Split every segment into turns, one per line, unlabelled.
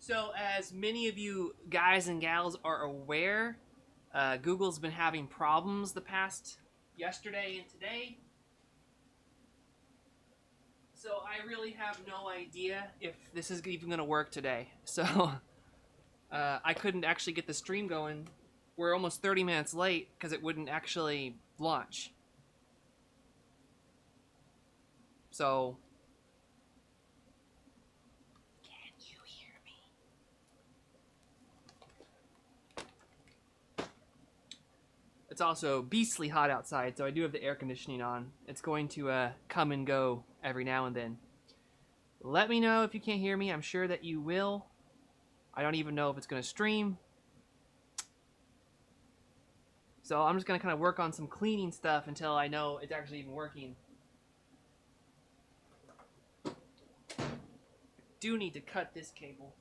So, as many of you guys and gals are aware, Google's been having problems the past yesterday and today. So, I really have no idea if this is even going to work today. So, I couldn't actually get the stream going. We're almost 30 minutes late because it wouldn't actually launch. So, can you hear me? It's also beastly hot outside, so I do have the air conditioning on. It's going to come and go every now and then. Let me know if you can't hear me. I'm sure that you will. I don't even know if it's going to stream. So I'm just going to kind of work on some cleaning stuff until I know it's actually even working. I do need to cut this cable.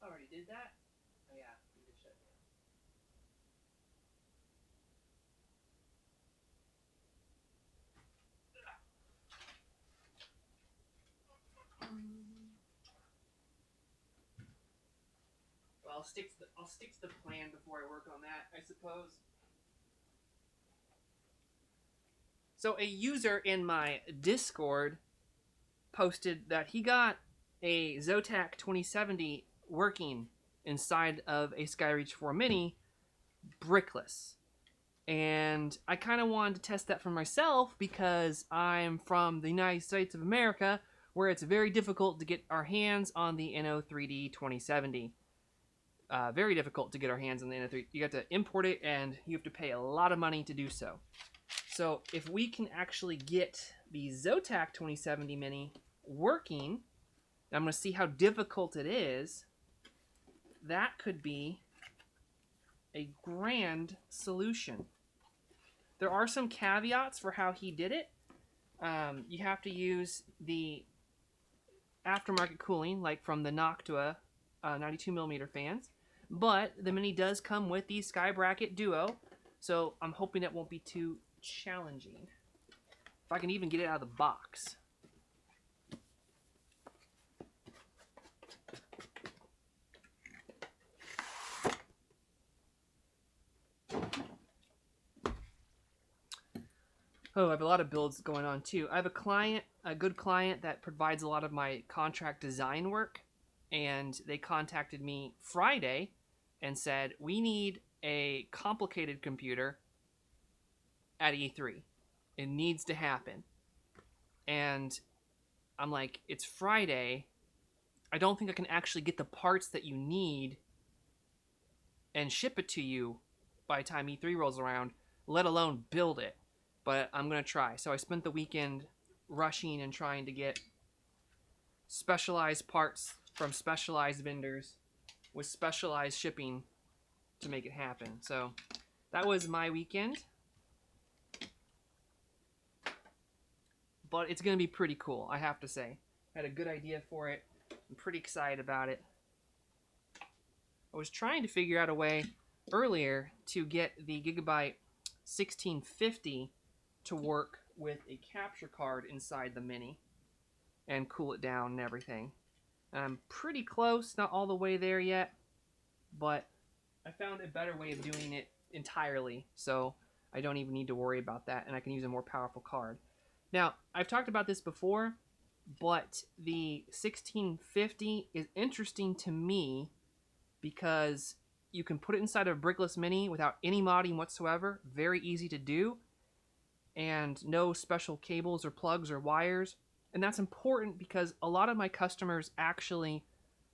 Already did that? Oh yeah, need to shut down. Well, I'll stick to the plan before I work on that, I suppose. So a user in my Discord posted that he got a Zotac 2070 working inside of a Skyreach 4 Mini brickless. And I kind of wanted to test that for myself because I'm from the United States of America, where it's very difficult to get our hands on the NO3D 2070. Very difficult to get our hands on the NO3. You have to import it, and you have to pay a lot of money to do so. So if we can actually get the Zotac 2070 Mini working, I'm going to see how difficult it is. That could be a grand solution. There are some caveats for how he did it. You have to use the aftermarket cooling, like from the Noctua 92mm fans. But the Mini does come with the Sky Bracket Duo, so I'm hoping it won't be too challenging. If I can even get it out of the box. Oh, I have a lot of builds going on too. I have a good client that provides a lot of my contract design work, and they contacted me Friday and said, we need a complicated computer at E3. It needs to happen. And I'm like, it's Friday. I don't think I can actually get the parts that you need and ship it to you by the time E3 rolls around, let alone build it. But I'm going to try. So I spent the weekend rushing and trying to get specialized parts from specialized vendors with specialized shipping to make it happen. So that was my weekend. But it's going to be pretty cool, I have to say. I had a good idea for it. I'm pretty excited about it. I was trying to figure out a way earlier to get the Gigabyte 1650 to work with a capture card inside the Mini and cool it down and everything. I'm pretty close, not all the way there yet, but I found a better way of doing it entirely, so I don't even need to worry about that, and I can use a more powerful card. Now, I've talked about this before, but the 1650 is interesting to me because you can put it inside of a brickless Mini without any modding whatsoever. Very easy to do, and no special cables or plugs or wires. And that's important because a lot of my customers actually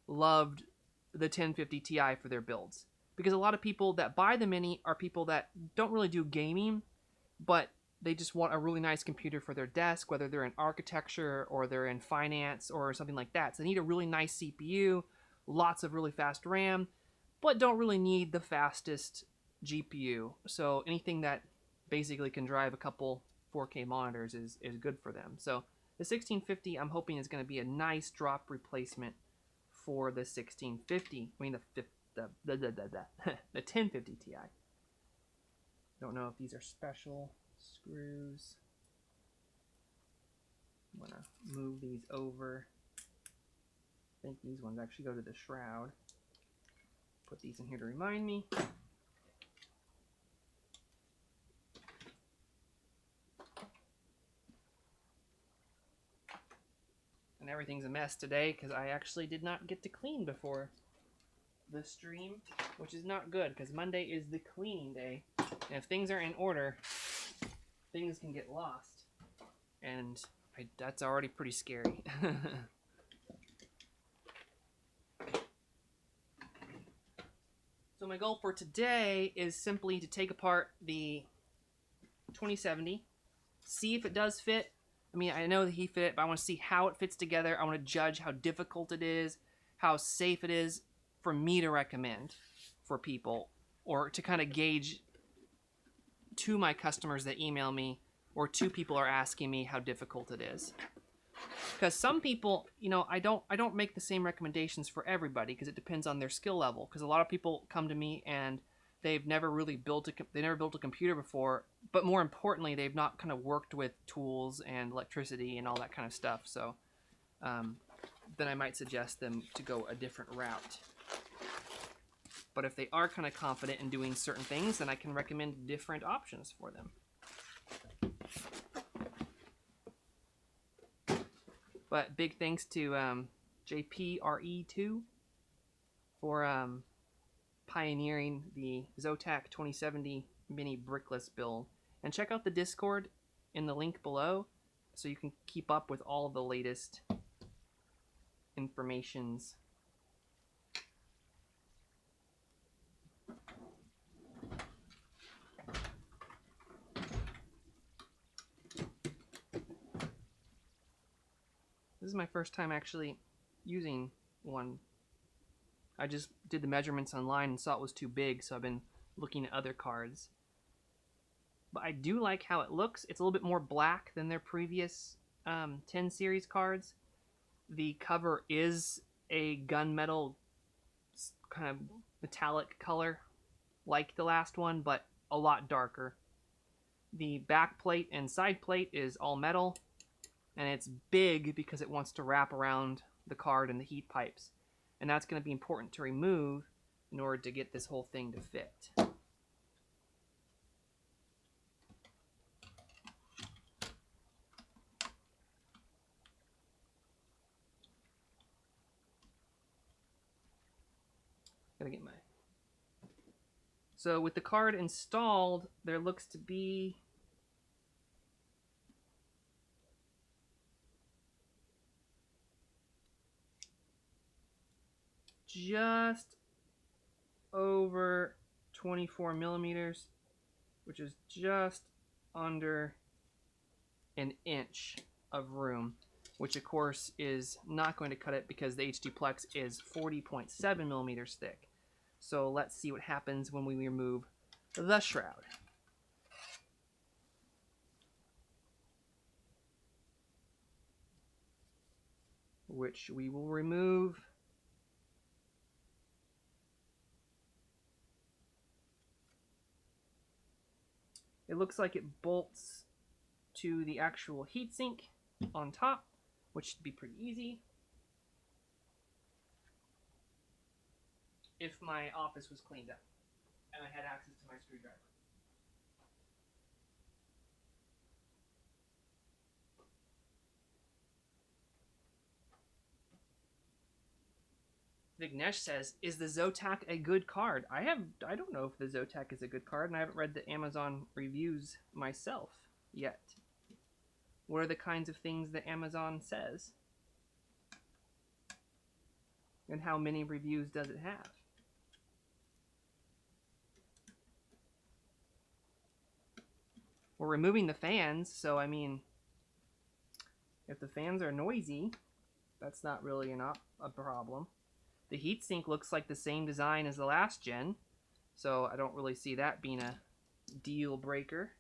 loved the 1050 Ti for their builds. Because a lot of people that buy the Mini are people that don't really do gaming, but they just want a really nice computer for their desk, whether they're in architecture or they're in finance or something like that. So they need a really nice CPU, lots of really fast RAM, but don't really need the fastest GPU. So anything that basically can drive a couple 4K monitors is good for them. So the 1650 I'm hoping is going to be a nice drop replacement for the 1650. I mean the 1050 Ti. Don't know if these are special screws. I'm gonna move these over. I think these ones actually go to the shroud. Put these in here to remind me. And everything's a mess today because I actually did not get to clean before the stream, which is not good because Monday is the cleaning day. And if things are in order, things can get lost. And that's already pretty scary. So my goal for today is simply to take apart the 2070, see if it does fit. I mean, I know that he fit, but I want to see how it fits together. I want to judge how difficult it is, how safe it is for me to recommend for people, or to kind of gauge to my customers that email me, or two people are asking me how difficult it is. Because some people, you know, I don't make the same recommendations for everybody because it depends on their skill level. Because a lot of people come to me and they've never really built a computer before, but more importantly, they've not kind of worked with tools and electricity and all that kind of stuff. So then I might suggest them to go a different route. But if they are kind of confident in doing certain things, then I can recommend different options for them. But big thanks to JPRE2 for pioneering the Zotac 2070 mini brickless build. And check out the Discord in the link below so you can keep up with all the latest informations. This is my first time actually using one. I just did the measurements online and saw it was too big, so I've been looking at other cards. But I do like how it looks. It's a little bit more black than their previous 10 series cards. The cover is a gunmetal kind of metallic color like the last one, but a lot darker. The back plate and side plate is all metal, and it's big because it wants to wrap around the card and the heat pipes. And that's going to be important to remove in order to get this whole thing to fit. Gotta get my... So with the card installed, there looks to be just over 24 millimeters, which is just under an inch of room, which of course is not going to cut it because the HD Plex is 40.7 millimeters thick. So let's see what happens when we remove the shroud. Which we will remove it looks like it bolts to the actual heatsink on top, which should be pretty easy. If my office was cleaned up and I had access to my screwdriver. Vignesh says, is the Zotac a good card? I don't know if the Zotac is a good card, and I haven't read the Amazon reviews myself yet. What are the kinds of things that Amazon says? And how many reviews does it have? We're removing the fans, so I mean, if the fans are noisy, that's not really a problem. The heatsink looks like the same design as the last gen, so I don't really see that being a deal breaker.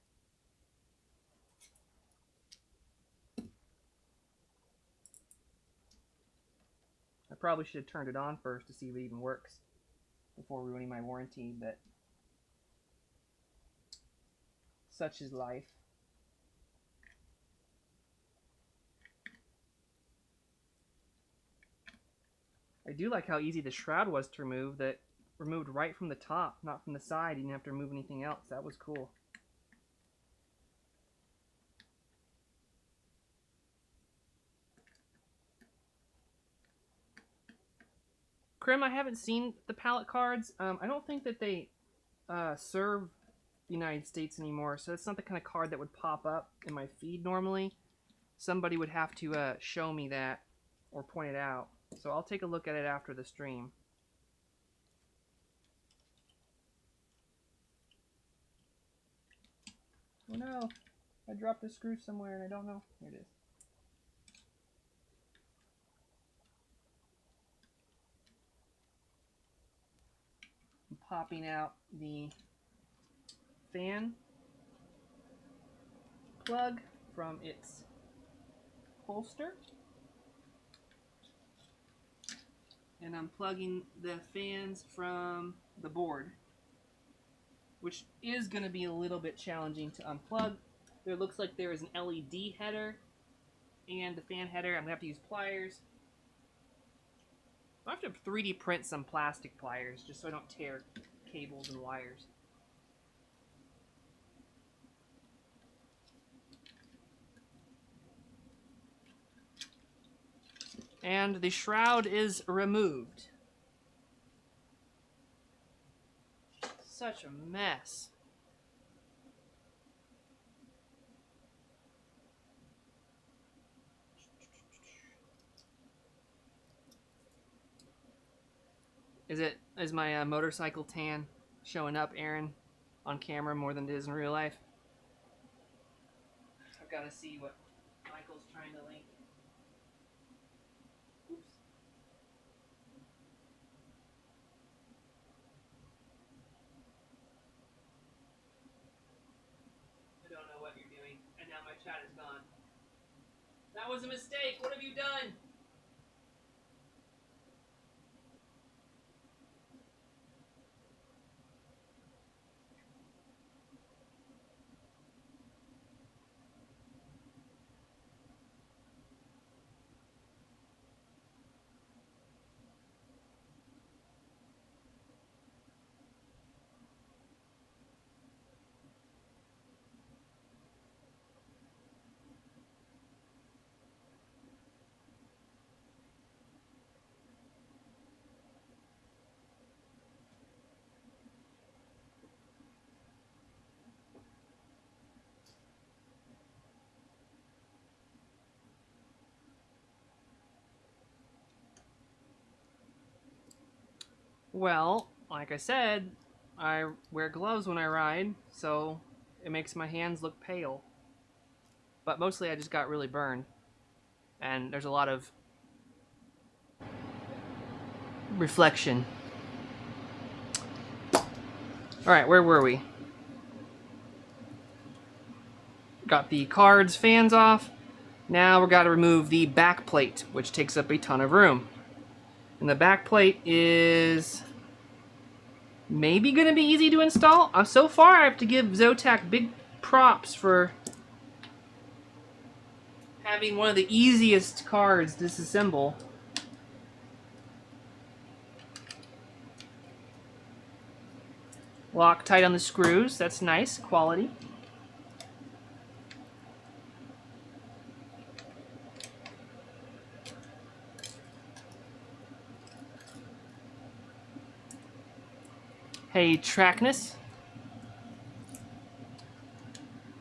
probably should have turned it on first to see if it even works before ruining my warranty, but such is life. I do like how easy the shroud was to remove, that removed right from the top, not from the side. You didn't have to remove anything else. That was cool. Krim, I haven't seen the palette cards. I don't think that they serve the United States anymore, so it's not the kind of card that would pop up in my feed normally. Somebody would have to show me that or point it out. So I'll take a look at it after the stream. Oh no, I dropped a screw somewhere and I don't know. Here it is. I'm popping out the fan plug from its holster. And I'm plugging the fans from the board, which is going to be a little bit challenging to unplug. There looks like there is an LED header and the fan header. I'm going to have to use pliers. I have to 3D print some plastic pliers just so I don't tear cables and wires. And the shroud is removed. Such a mess. Is my motorcycle tan showing up, Aaron, on camera more than it is in real life? I've got to see what Michael's trying to link. Oops. I don't know what you're doing, and now my chat is gone. That was a mistake. What have you done? Well, like I said, I wear gloves when I ride, so it makes my hands look pale. But mostly I just got really burned. And there's a lot of reflection. Alright, where were we? Got the cards, fans off. Now we've got to remove the back plate, which takes up a ton of room. And the back plate is maybe going to be easy to install. So far, I have to give Zotac big props for having one of the easiest cards to disassemble. Loctite on the screws, that's nice, quality. Hey, Trackness.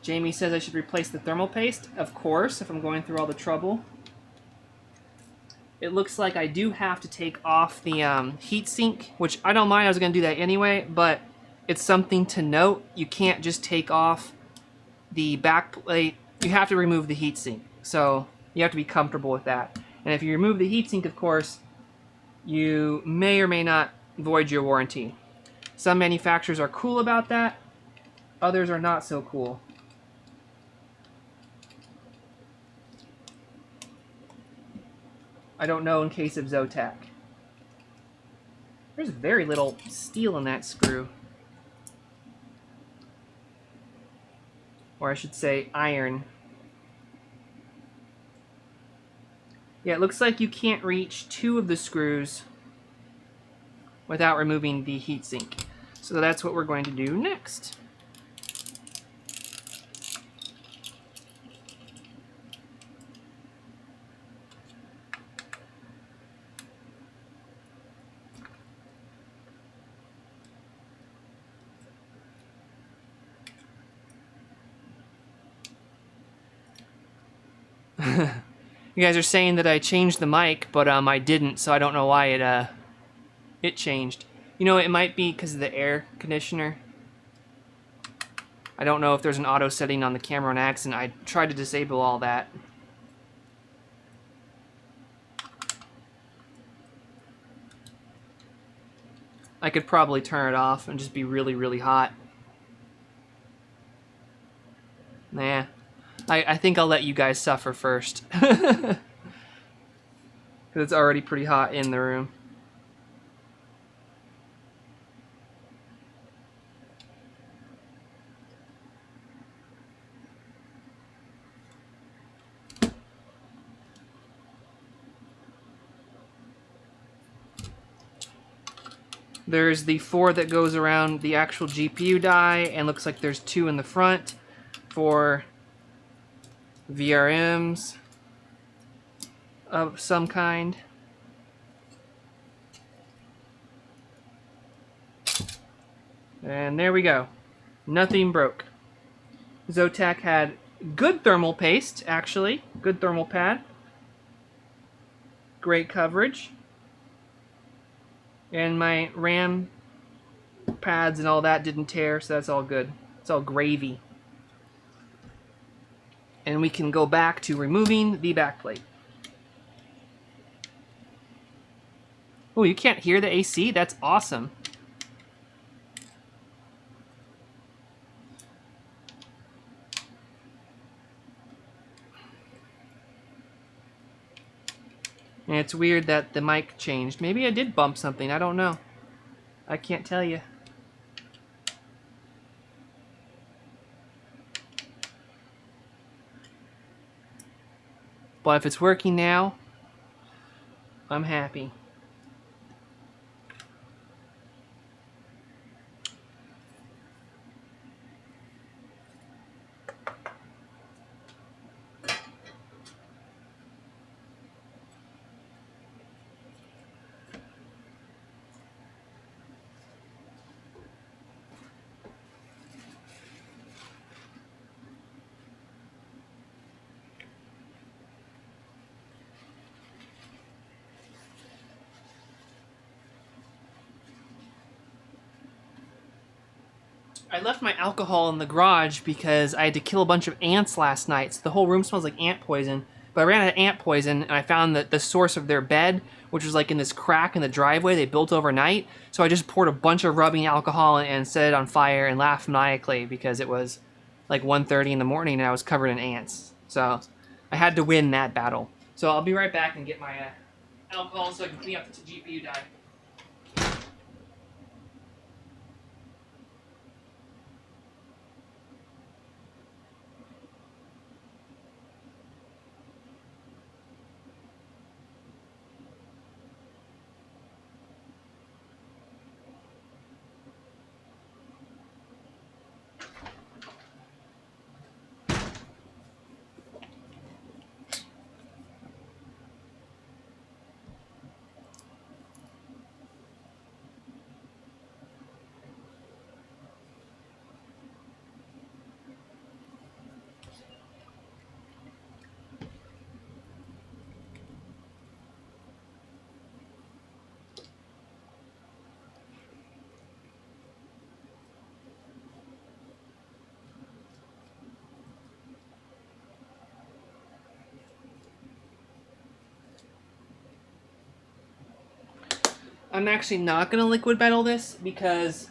Jamie says I should replace the thermal paste. Of course, if I'm going through all the trouble. It looks like I do have to take off the heatsink, which I don't mind. I was going to do that anyway, but it's something to note. You can't just take off the back plate. You have to remove the heatsink. So you have to be comfortable with that. And if you remove the heatsink, of course, you may or may not void your warranty. Some manufacturers are cool about that. Others are not so cool. I don't know in case of Zotac. There's very little steel in that screw. Or I should say iron. Yeah, it looks like you can't reach 2 of the screws without removing the heatsink. So that's what we're going to do next. You guys are saying that I changed the mic, but I didn't, so I don't know why it changed. You know, it might be because of the air conditioner. I don't know if there's an auto setting on the camera on accident. I tried to disable all that. I could probably turn it off and just be really, really hot. Nah. I think I'll let you guys suffer first. Because it's already pretty hot in the room. There's the 4 that goes around the actual GPU die, and looks like there's 2 in the front for VRMs of some kind. And there we go. Nothing broke. Zotac had good thermal paste, actually. Good thermal pad. Great coverage. And my RAM pads and all that didn't tear, so that's all good. It's all gravy. And we can go back to removing the backplate. Oh, you can't hear the AC? That's awesome. And it's weird that the mic changed. Maybe I did bump something, I don't know. I can't tell you. But if it's working now, I'm happy. I left my alcohol in the garage because I had to kill a bunch of ants last night. So the whole room smells like ant poison. But I ran out of ant poison, and I found that the source of their bed, which was like in this crack in the driveway they built overnight. So I just poured a bunch of rubbing alcohol and set it on fire and laughed maniacally because it was like 1:30 in the morning and I was covered in ants. So I had to win that battle. So I'll be right back and get my alcohol so I can clean up the GPU die. I'm actually not going to liquid metal this because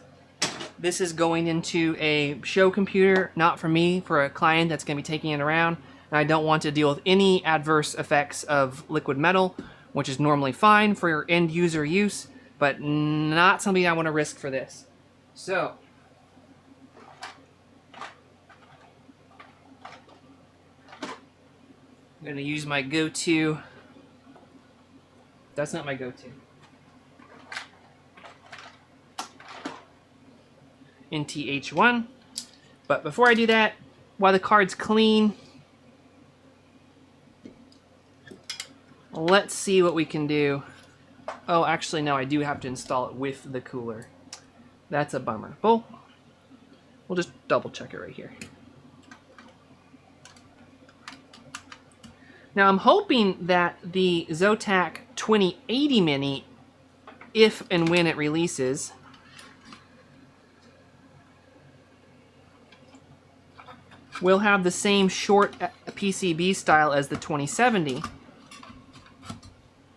this is going into a show computer, not for me, for a client that's going to be taking it around. And I don't want to deal with any adverse effects of liquid metal, which is normally fine for your end user use. but not something I want to risk for this. So I'm going to use my go-to. That's not my go-to. NTH1. But before I do that, while the card's clean, let's see what we can do. Oh, actually, no, I do have to install it with the cooler. That's a bummer. Well, we'll just double check it right here. Now, I'm hoping that the Zotac 2080 Mini, if and when it releases, will have the same short PCB style as the 2070.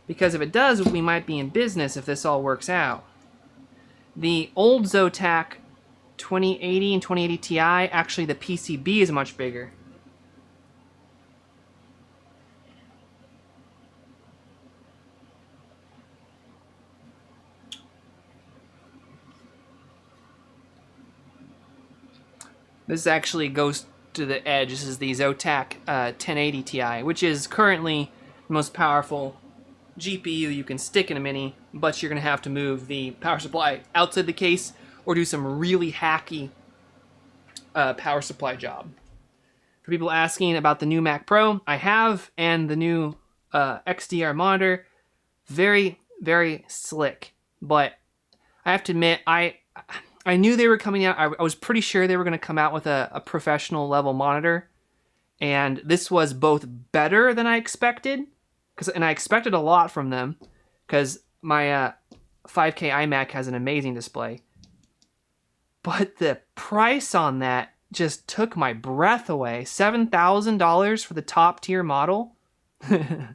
Because if it does, we might be in business if this all works out. The old Zotac 2080 and 2080 Ti, actually the PCB is much bigger. This actually goes to the edge. This is the Zotac 1080 Ti, which is currently the most powerful GPU you can stick in a Mini, but you're going to have to move the power supply outside the case or do some really hacky power supply job. For people asking about the new Mac Pro, I have, and the new XDR monitor, very, very slick. But I have to admit, I knew they were coming out. I was pretty sure they were going to come out with a professional level monitor, and this was both better than I expected, and I expected a lot from them, because my 5K iMac has an amazing display. But the price on that just took my breath away. $7,000 for the top tier model. That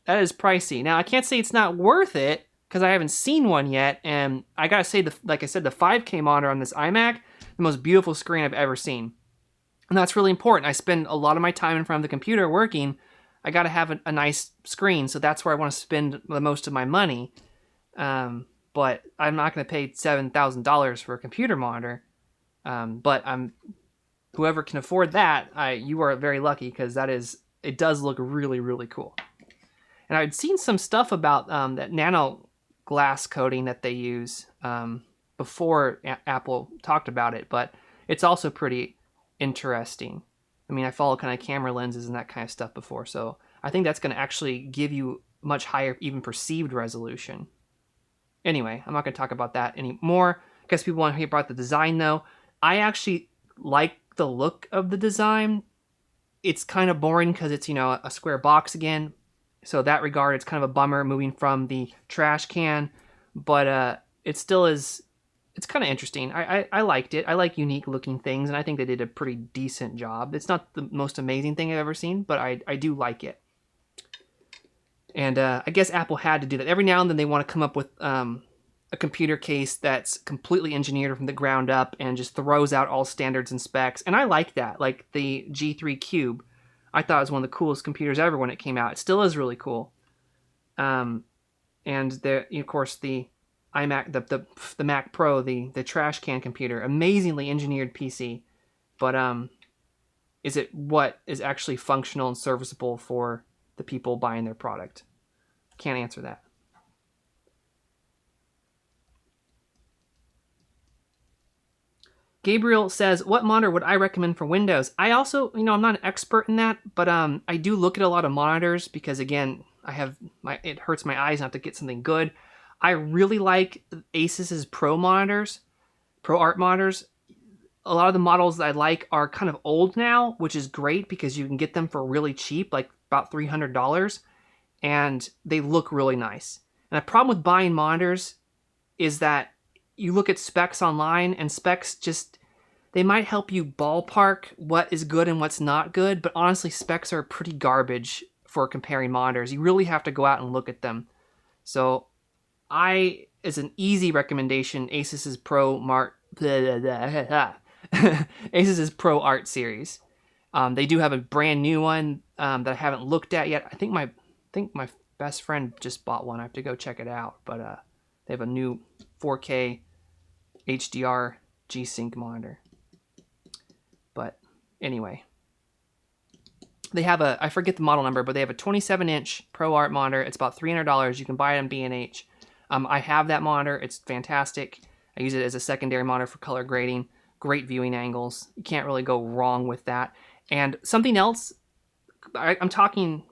is pricey. Now, I can't say it's not worth it, because I haven't seen one yet, and I gotta say, like I said, the 5K monitor on this iMac, the most beautiful screen I've ever seen. And that's really important. I spend a lot of my time in front of the computer working. I gotta have a nice screen, so that's where I want to spend the most of my money. But I'm not gonna pay $7,000 for a computer monitor. But whoever can afford that, you are very lucky, because it does look really, really cool. And I'd seen some stuff about that nano glass coating that they use before Apple talked about it, but it's also pretty interesting. I mean, I follow kind of camera lenses and that kind of stuff before, so I think that's going to actually give you much higher, even perceived resolution. Anyway, I'm not going to talk about that anymore. I guess people want to hear about the design, though. I actually like the look of the design. It's kind of boring because it's, a square box again. So that regard, it's kind of a bummer moving from the trash can, but it still is, it's kind of interesting. I liked it. I like unique looking things, and I think they did a pretty decent job. It's not the most amazing thing I've ever seen, but I do like it. And I guess Apple had to do that. Every now and then they want to come up with a computer case that's completely engineered from the ground up and just throws out all standards and specs. And I like that, like the G3 Cube. I thought it was one of the coolest computers ever when it came out. It still is really cool. And of course, the iMac, the Mac Pro, the trash can computer, amazingly engineered PC. But is it what is actually functional and serviceable for the people buying their product? Can't answer that. Gabriel says, what monitor would I recommend for Windows? I also, I'm not an expert in that, but I do look at a lot of monitors because, again, it hurts my eyes not to get something good. I really like Asus's Pro monitors, Pro Art monitors. A lot of the models that I like are kind of old now, which is great because you can get them for really cheap, like about $300, and they look really nice. And the problem with buying monitors is that you look at specs online, and specs they might help you ballpark what is good and what's not good, but honestly, specs are pretty garbage for comparing monitors. You really have to go out and look at them. So as an easy recommendation, Asus's Pro Asus's Pro Art series. They do have a brand new one that I haven't looked at yet. I think my best friend just bought one. I have to go check it out, but They have a new 4K HDR G-Sync monitor. But anyway, they have a, I forget the model number, but they have a 27-inch ProArt monitor. It's about $300. You can buy it on B&H. I have that monitor. It's fantastic. I use it as a secondary monitor for color grading. Great viewing angles. You can't really go wrong with that. And something else, I'm talking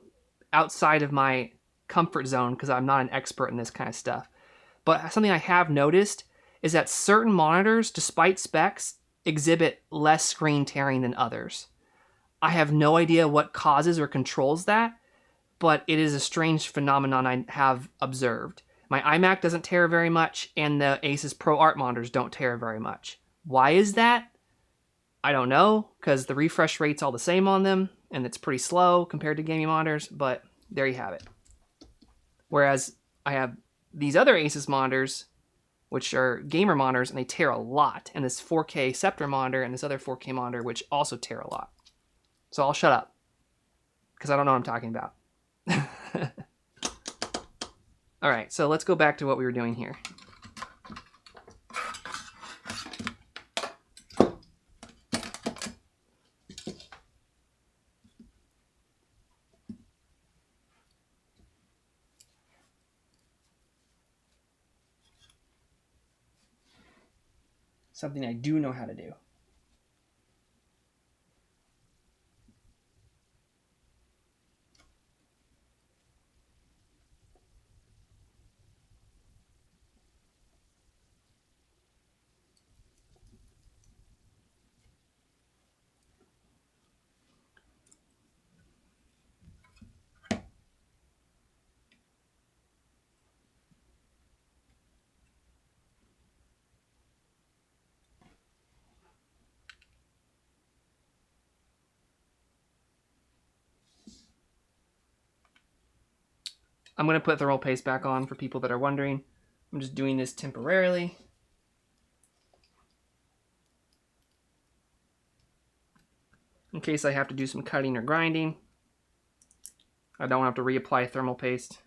outside of my comfort zone because I'm not an expert in this kind of stuff. But something I have noticed is that certain monitors, despite specs, exhibit less screen tearing than others. I have no idea what causes or controls that, but it is a strange phenomenon I have observed. My iMac doesn't tear very much, and the Asus ProArt monitors don't tear very much. Why is that? I don't know, because the refresh rate's all the same on them, and it's pretty slow compared to gaming monitors, but there you have it. Whereas I have these other Asus monitors, which are gamer monitors, and they tear a lot, and this 4K Scepter monitor and this other 4K monitor, which also tear a lot. So I'll shut up, because I don't know what I'm talking about. All right, so let's go back to what we were doing here. Something I do know how to do. I'm going to put thermal paste back on for people that are wondering. I'm just doing this temporarily. In case I have to do some cutting or grinding. I don't have to reapply thermal paste.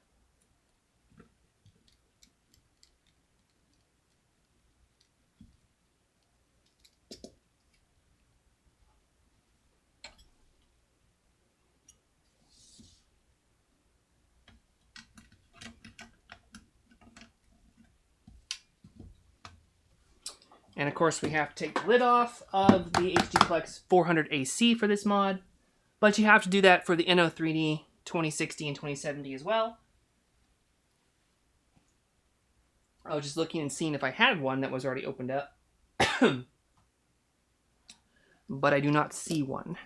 And of course we have to take the lid off of the HDPlex 400 AC for this mod. But you have to do that for the Inno3D 2060 and 2070 as well. I was just looking and seeing if I had one that was already opened up. But I do not see one.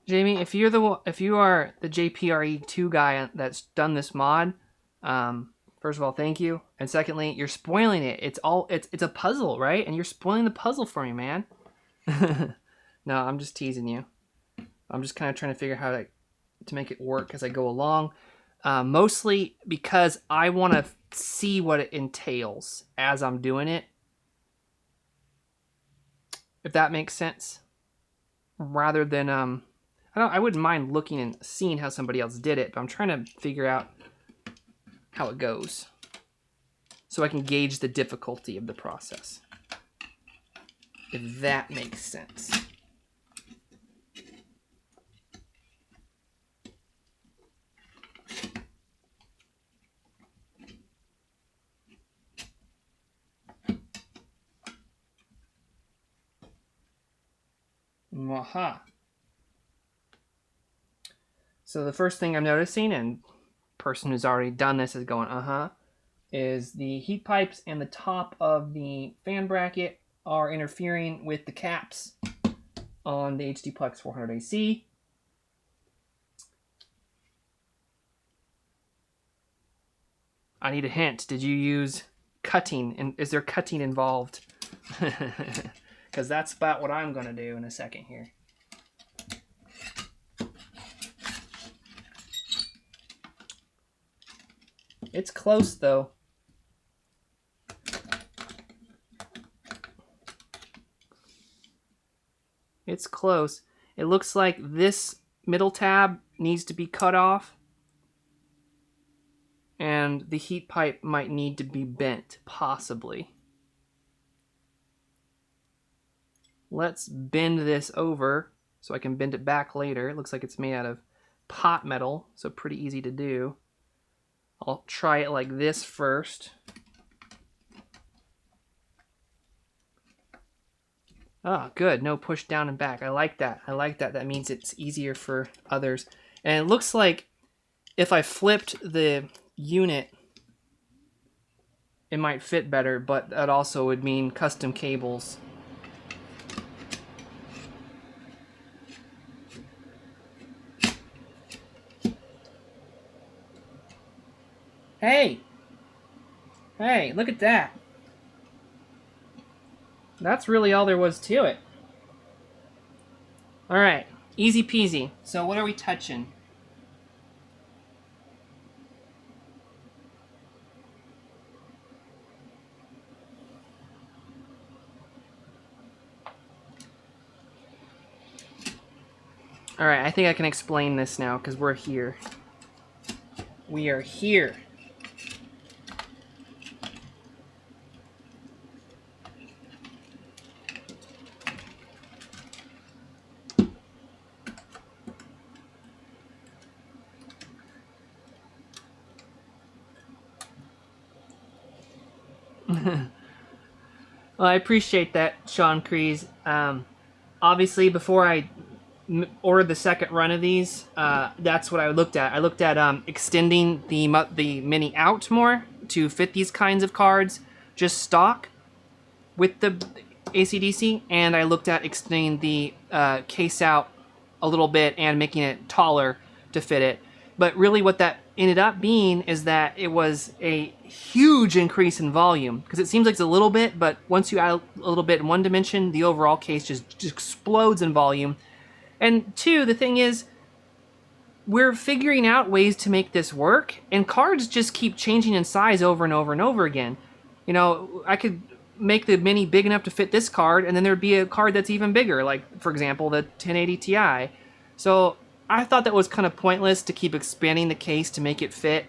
Jamie, if you are the JPRE2 guy that's done this mod, first of all, thank you, and secondly, you're spoiling it. It's a puzzle, right? And you're spoiling the puzzle for me, man. No, I'm just teasing you. I'm just kind of trying to figure out how to make it work as I go along. Mostly because I want to see what it entails as I'm doing it. If that makes sense. Rather than I wouldn't mind looking and seeing how somebody else did it, but I'm trying to figure out how it goes so I can gauge the difficulty of the process. If that makes sense. Aha. So the first thing I'm noticing, and person who's already done this is going, is the heat pipes and the top of the fan bracket are interfering with the caps on the HDPlex 400 AC. I need a hint. Did you use cutting? And is there cutting involved? Because that's about what I'm going to do in a second here. It's close, though. It's close. It looks like this middle tab needs to be cut off. And the heat pipe might need to be bent, possibly. Let's bend this over so I can bend it back later. It looks like it's made out of pot metal, so pretty easy to do. I'll try it like this first. Ah, good. No push down and back. I like that. I like that. That means it's easier for others. And it looks like if I flipped the unit, it might fit better, but that also would mean custom cables. Hey! Hey, look at that. That's really all there was to it. Alright, easy peasy. So what are we touching? Alright, I think I can explain this now, because we're here. We are here. Well, I appreciate that, Sean Kreese. Obviously, before I ordered the second run of these, that's what I looked at. I looked at extending the mini out more to fit these kinds of cards, just stock, with the AC/DC, and I looked at extending the case out a little bit and making it taller to fit it. But really what that ended up being is that it was a huge increase in volume, because it seems like it's a little bit, but once you add a little bit in one dimension, the overall case just explodes in volume. And two, the thing is, we're figuring out ways to make this work, and cards just keep changing in size over and over and over again. You know, I could make the Mini big enough to fit this card, and then there'd be a card that's even bigger, like, for example, the 1080 Ti. So I thought that was kind of pointless to keep expanding the case to make it fit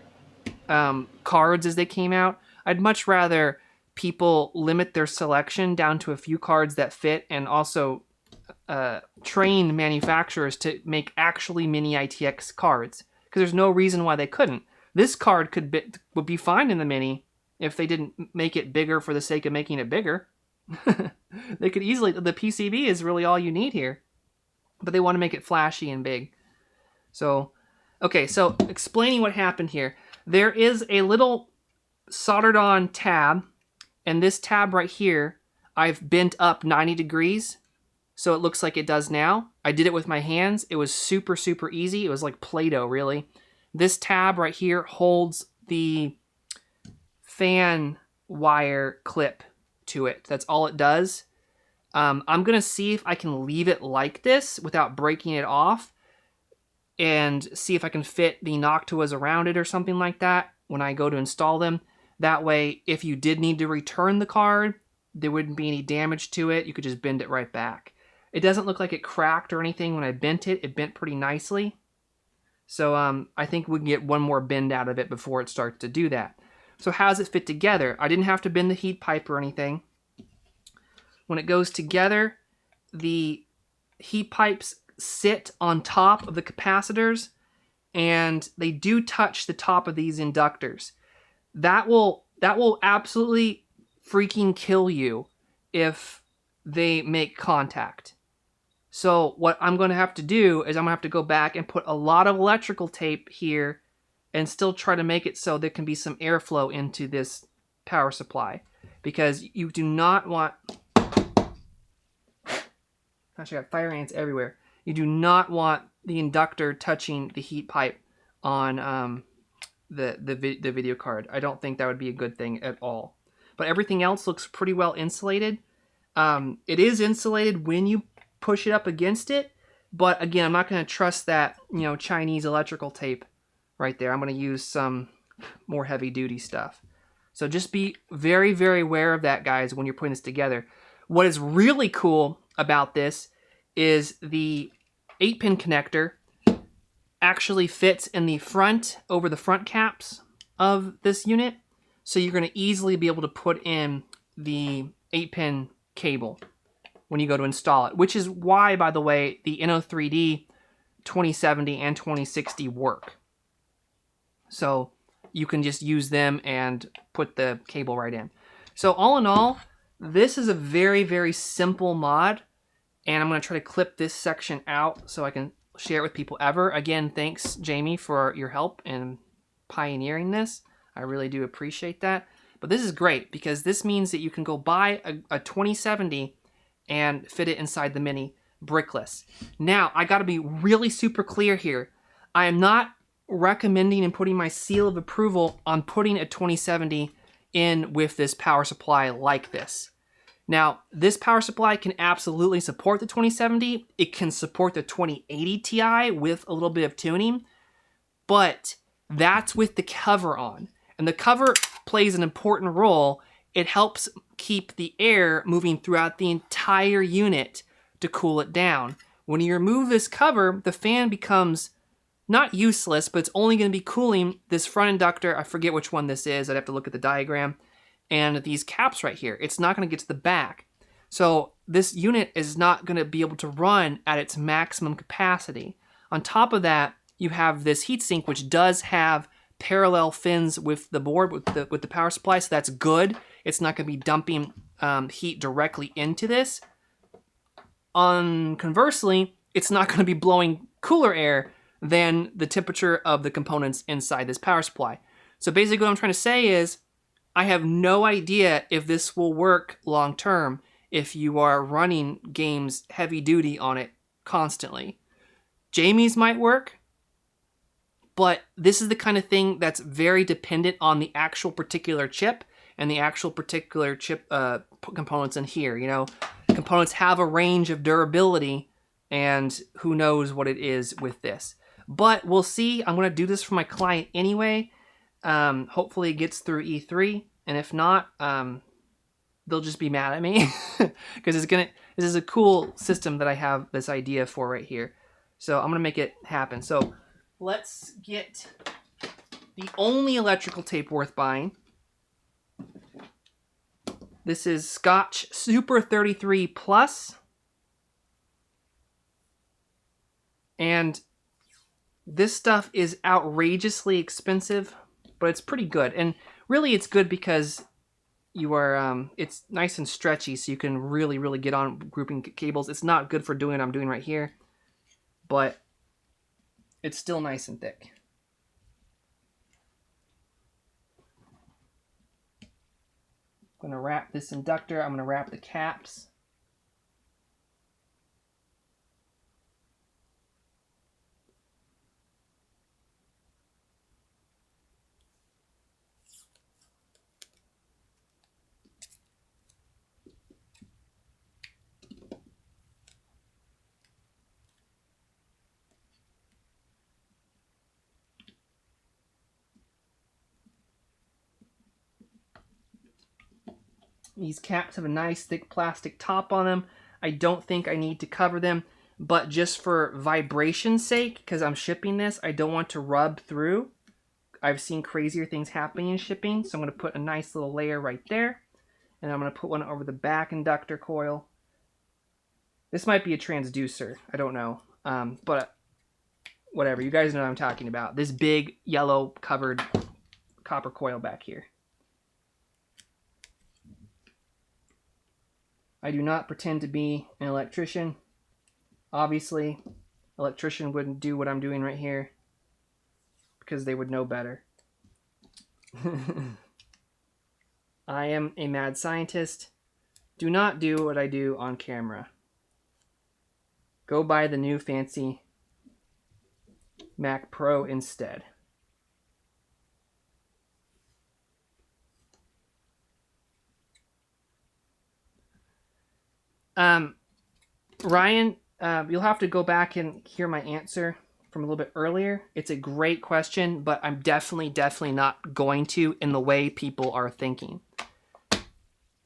cards as they came out. I'd much rather people limit their selection down to a few cards that fit, and also train manufacturers to make actually Mini ITX cards, because there's no reason why they couldn't. This card would be fine in the Mini if they didn't make it bigger for the sake of making it bigger. They could easily, the PCB is really all you need here, but they want to make it flashy and big. So, okay, so explaining what happened here. There is a little soldered on tab, and this tab right here, I've bent up 90 degrees, so it looks like it does now. I did it with my hands. It was super, super easy. It was like Play-Doh, really. This tab right here holds the fan wire clip to it. That's all it does. I'm going to see if I can leave it like this without breaking it off, and see if I can fit the Noctuas around it or something like that when I go to install them. That way, if you did need to return the card, there wouldn't be any damage to it. You could just bend it right back. It doesn't look like it cracked or anything when I bent it. It bent pretty nicely. So I think we can get one more bend out of it before it starts to do that. So how does it fit together? I didn't have to bend the heat pipe or anything. When it goes together, the heat pipes sit on top of the capacitors, and they do touch the top of these inductors. That will absolutely freaking kill you if they make contact. So what I'm going to have to do is I'm going to have to go back and put a lot of electrical tape here and still try to make it so there can be some airflow into this power supply, because you do not want, gosh, I got fire ants everywhere. You do not want the inductor touching the heat pipe on the video card. I don't think that would be a good thing at all. But everything else looks pretty well insulated. It is insulated when you push it up against it, but again, I'm not going to trust that, you know, Chinese electrical tape right there. I'm going to use some more heavy duty stuff. So just be very, very aware of that, guys, when you're putting this together. What is really cool about this is the 8-pin connector actually fits in the front, over the front caps of this unit. So you're going to easily be able to put in the 8-pin cable when you go to install it, which is why, by the way, the Inno3D 2070 and 2060 work. So you can just use them and put the cable right in. So all in all, this is a very, very simple mod, and I'm going to try to clip this section out so I can share it with people ever. Again, thanks, Jamie, for your help in pioneering this. I really do appreciate that. But this is great because this means that you can go buy a 2070 and fit it inside the Mini brickless. Now, I got to be really super clear here. I am not recommending and putting my seal of approval on putting a 2070 in with this power supply like this. Now, this power supply can absolutely support the 2070. It can support the 2080 Ti with a little bit of tuning, but that's with the cover on. And the cover plays an important role. It helps keep the air moving throughout the entire unit to cool it down. When you remove this cover, the fan becomes not useless, but it's only going to be cooling this front inductor. I forget which one this is. I'd have to look at the diagram. And these caps right here. It's not going to get to the back. So this unit is not going to be able to run at its maximum capacity. On top of that, you have this heatsink, which does have parallel fins with the board, with the power supply, so that's good. It's not going to be dumping heat directly into this. Conversely, it's not going to be blowing cooler air than the temperature of the components inside this power supply. So basically what I'm trying to say is, I have no idea if this will work long term if you are running games heavy duty on it constantly. Jamie's might work, but this is the kind of thing that's very dependent on the actual particular chip and the actual particular chip components in here. You know, components have a range of durability, and who knows what it is with this. But we'll see. I'm going to do this for my client anyway. Hopefully it gets through E3, and if not, they'll just be mad at me because this is a cool system that I have this idea for right here. So I'm gonna make it happen. So let's get the only electrical tape worth buying. This is Scotch Super 33 Plus, and this stuff is outrageously expensive, but it's pretty good. And really it's good because you are it's nice and stretchy, so you can really, really get on grouping cables. It's not good for doing what I'm doing right here, but it's still nice and thick. I'm going to wrap this inductor. I'm going to wrap the caps. These caps have a nice thick plastic top on them. I don't think I need to cover them, but just for vibration's sake, because I'm shipping this, I don't want to rub through. I've seen crazier things happening in shipping, so I'm going to put a nice little layer right there. And I'm going to put one over the back inductor coil. This might be a transducer. I don't know. But whatever. You guys know what I'm talking about. This big yellow covered copper coil back here. I do not pretend to be an electrician. Obviously, electrician wouldn't do what I'm doing right here because they would know better. I am a mad scientist. Do not do what I do on camera. Go buy the new fancy Mac Pro instead. Ryan, you'll have to go back and hear my answer from a little bit earlier. It's a great question, but I'm definitely not going to in the way people are thinking.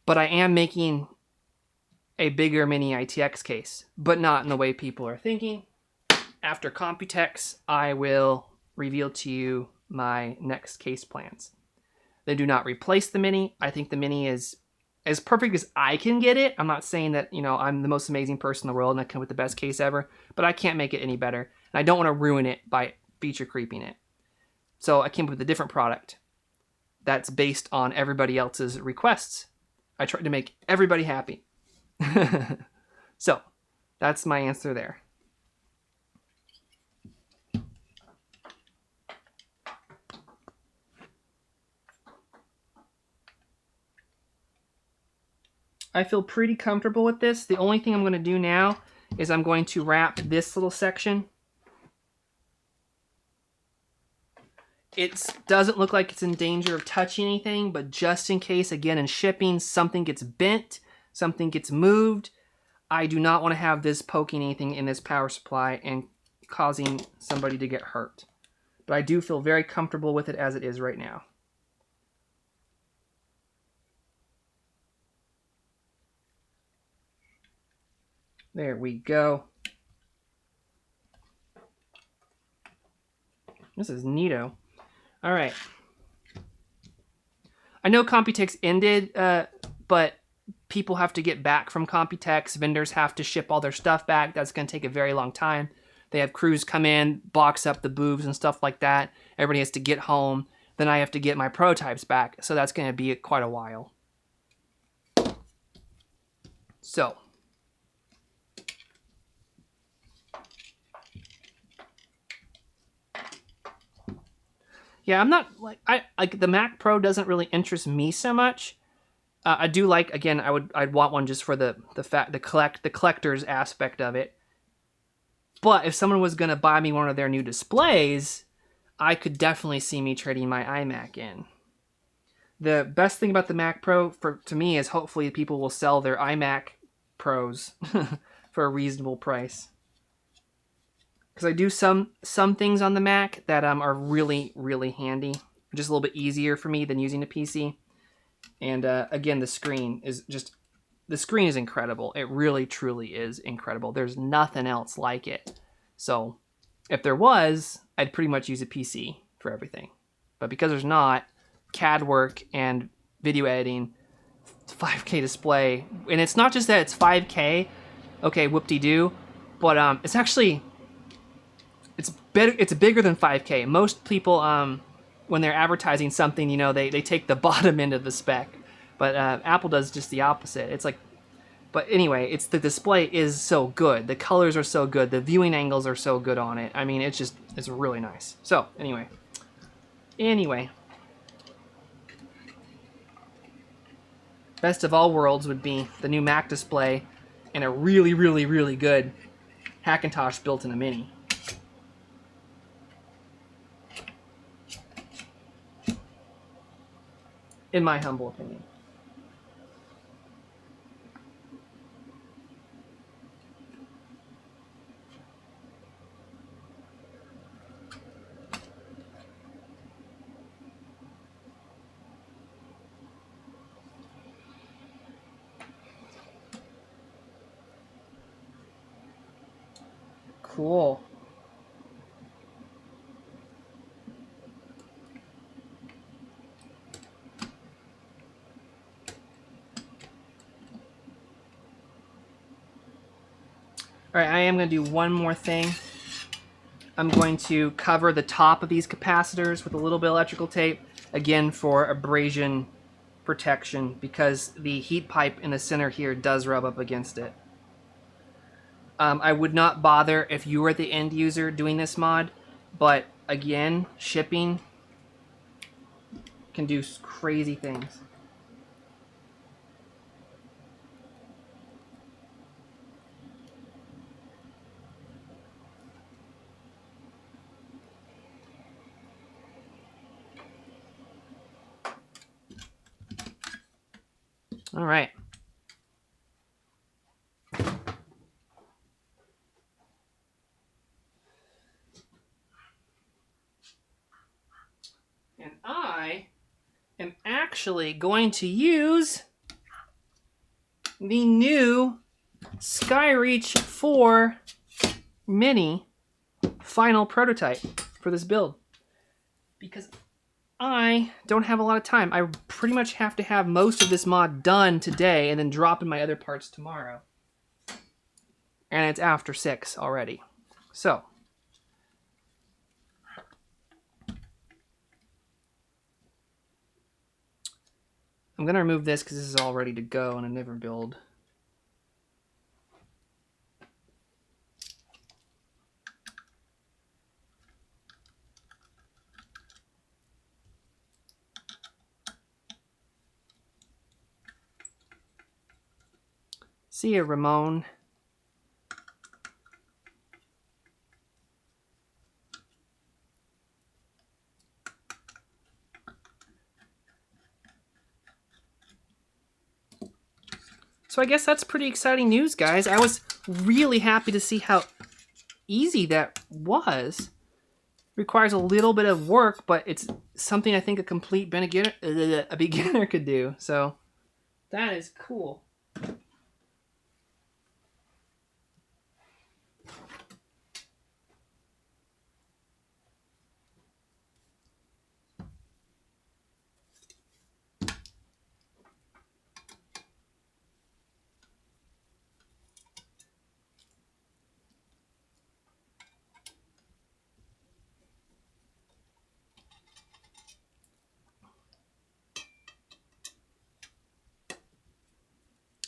But I am making a bigger mini ITX case, but not in the way people are thinking. After Computex, I will reveal to you my next case plans. They do not replace the mini. I think the mini is as perfect as I can get it. I'm not saying that, you know, I'm the most amazing person in the world and I come with the best case ever, but I can't make it any better. And I don't want to ruin it by feature creeping it. So I came up with a different product that's based on everybody else's requests. I tried to make everybody happy. So that's my answer there. I feel pretty comfortable with this. The only thing I'm going to do now is I'm going to wrap this little section. It doesn't look like it's in danger of touching anything, but just in case, again, in shipping, something gets bent, something gets moved, I do not want to have this poking anything in this power supply and causing somebody to get hurt. But I do feel very comfortable with it as it is right now. There we go. This is neato. All right. I know Computex ended, but people have to get back from Computex. Vendors have to ship all their stuff back. That's going to take a very long time. They have crews come in, box up the booths and stuff like that. Everybody has to get home. Then I have to get my prototypes back. So that's going to be quite a while. So. Yeah, I'm not like the Mac Pro doesn't really interest me so much. I do like, again, I'd want one just for the collector's aspect of it. But if someone was gonna buy me one of their new displays, I could definitely see me trading my iMac in. The best thing about the Mac Pro to me is hopefully people will sell their iMac Pros for a reasonable price. Because I do some things on the Mac that are really, really handy. Just a little bit easier for me than using a PC. And again, the screen is incredible. It really, truly is incredible. There's nothing else like it. So if there was, I'd pretty much use a PC for everything. But because there's not, CAD work and video editing, 5K display. And it's not just that it's 5K. Okay, whoop-de-doo. But it's actually... It's better. It's bigger than 5K. Most people, when they're advertising something, you know, they take the bottom end of the spec, but Apple does just the opposite. It's like, but anyway, the display is so good. The colors are so good. The viewing angles are so good on it. I mean, it's really nice. So anyway, best of all worlds would be the new Mac display and a really, really, really good Hackintosh built in a Mini. In my humble opinion. Cool. Alright, I am going to do one more thing. I'm going to cover the top of these capacitors with a little bit of electrical tape, again for abrasion protection, because the heat pipe in the center here does rub up against it. I would not bother if you were the end user doing this mod, but again, shipping can do crazy things. All right. And I am actually going to use the new Skyreach 4 Mini final prototype for this build, because I don't have a lot of time. I pretty much have to have most of this mod done today and then drop in my other parts tomorrow. And it's after 6 already. So, I'm going to remove this because this is all ready to go and I never build. See ya, Ramon. So I guess that's pretty exciting news, guys. I was really happy to see how easy that was. Requires a little bit of work, but it's something I think a complete beginner could do. So that is cool.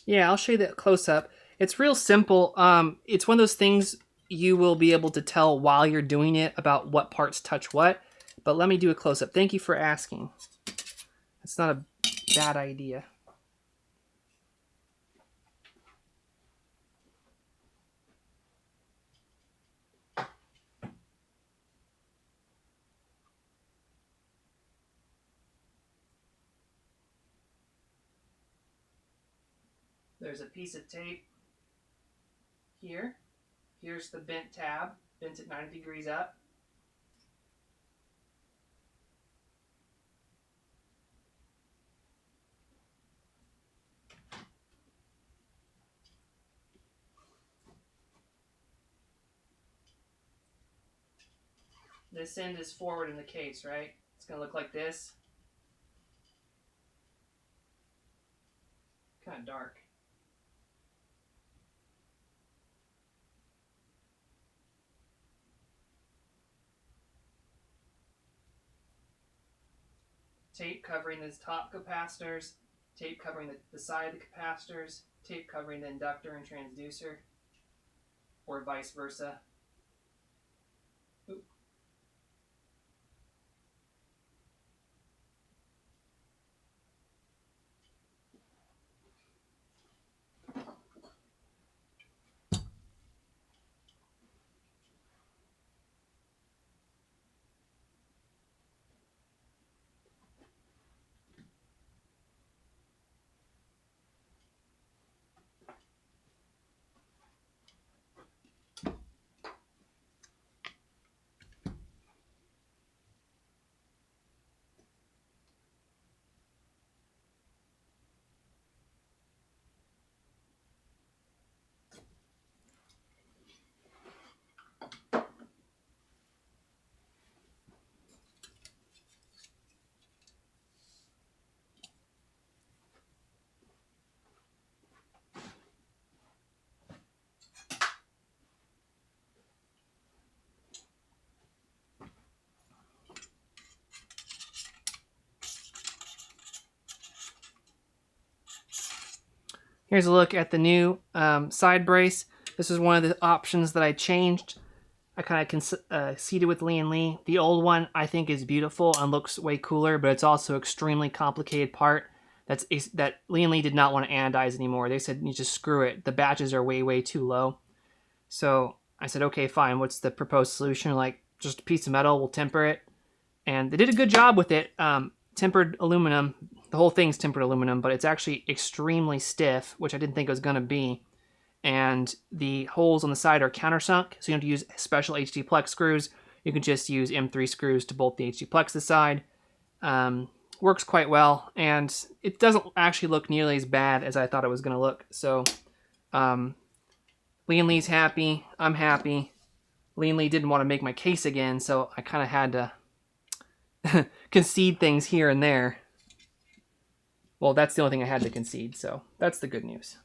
Yeah, I'll show you that close up. It's real simple. It's one of those things you will be able to tell while you're doing it about what parts touch what. But let me do a close up. Thank you for asking. It's not a bad idea. There's a piece of tape here. Here's the bent tab, bent at 90 degrees up. This end is forward in the case, right? It's going to look like this. Kind of dark. Tape covering the top capacitors, tape covering the side of the capacitors, tape covering the inductor and transducer, or vice versa. Oop. Here's a look at the new side brace. This is one of the options that I changed. I kind of seeded with Lian Li. The old one I think is beautiful and looks way cooler, but it's also extremely complicated part. That Lian Li did not want to anodize anymore. They said, you just screw it. The batches are way too low. So I said, okay, fine. What's the proposed solution? Like, just a piece of metal, we'll temper it. And they did a good job with it. Tempered aluminum. The whole thing's tempered aluminum, but it's actually extremely stiff, which I didn't think it was going to be. And the holes on the side are countersunk, so you don't have to use special HD plex screws. You can just use M3 screws to bolt the HD plex to the side. Works quite well, and it doesn't actually look nearly as bad as I thought it was going to look. So, Lian Li's happy. I'm happy. Lian Li didn't want to make my case again, so I kind of had to concede things here and there. Well, that's the only thing I had to concede, so that's the good news.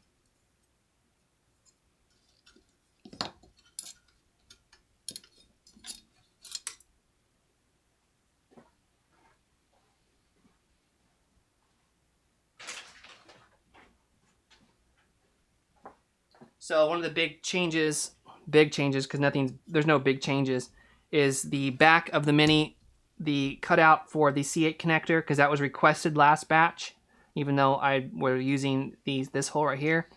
So one of the big changes because there's no big changes, is the back of the Mini, the cutout for the C8 connector, because that was requested last batch, even though I were using this hole right here,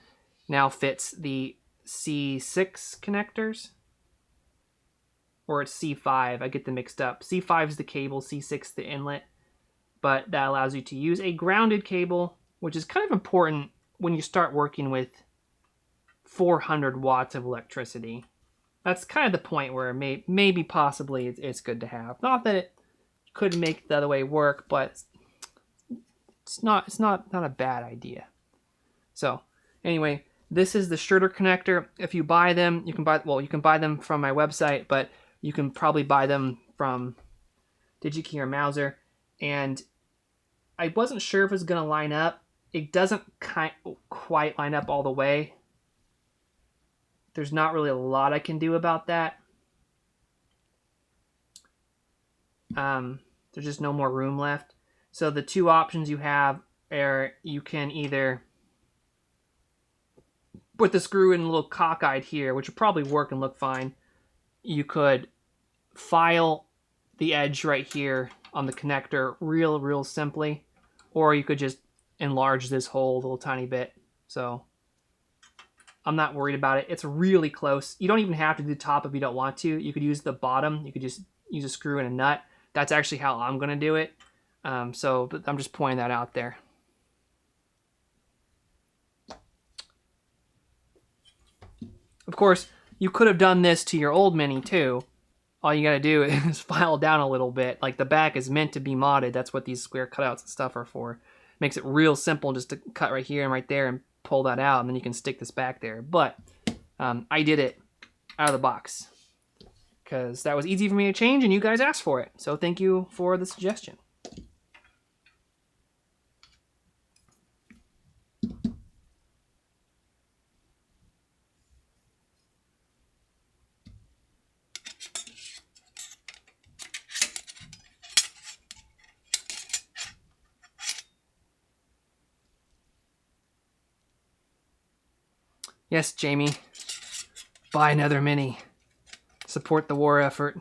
now fits the C6 connectors, or it's C5, I get them mixed up. C5 is the cable, C6 the inlet, but that allows you to use a grounded cable, which is kind of important when you start working with 400 watts of electricity. That's kind of the point where maybe possibly it's good to have. Not that it could make the other way work, but it's not a bad idea. So anyway, this is the Schroeder connector. If you buy them, you can buy them from my website, but you can probably buy them from DigiKey or Mouser. And I wasn't sure if it's gonna line up. It doesn't quite line up all the way. There's not really a lot I can do about that. There's just no more room left. So the two options you have are, you can either put the screw in a little cockeyed here, which will probably work and look fine. You could file the edge right here on the connector real simply, or you could just enlarge this hole a little tiny bit. So I'm not worried about it. It's really close. You don't even have to do the top if you don't want to. You could use the bottom. You could just use a screw and a nut. That's actually how I'm going to do it. But I'm just pointing that out there. Of course, you could have done this to your old Mini too. All you got to do is file down a little bit. Like, the back is meant to be modded. That's what these square cutouts and stuff are for. Makes it real simple just to cut right here and right there and pull that out, and then you can stick this back there. But I did it out of the box because that was easy for me to change, and you guys asked for it. So thank you for the suggestion. Yes, Jamie. Buy another Mini. Support the war effort.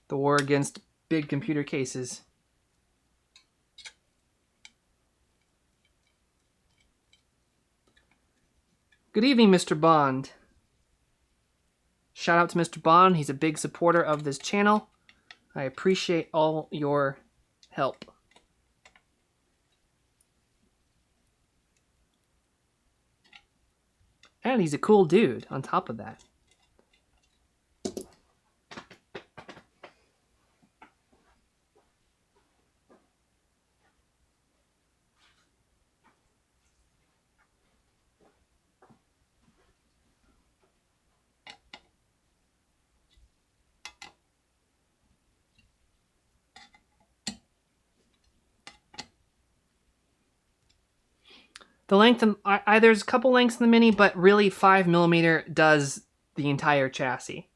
The war against big computer cases. Good evening, Mr. Bond. Shout out to Mr. Bond. He's a big supporter of this channel. I appreciate all your help. And he's a cool dude on top of that. The length, there's a couple lengths in the Mini, but really 5mm does the entire chassis.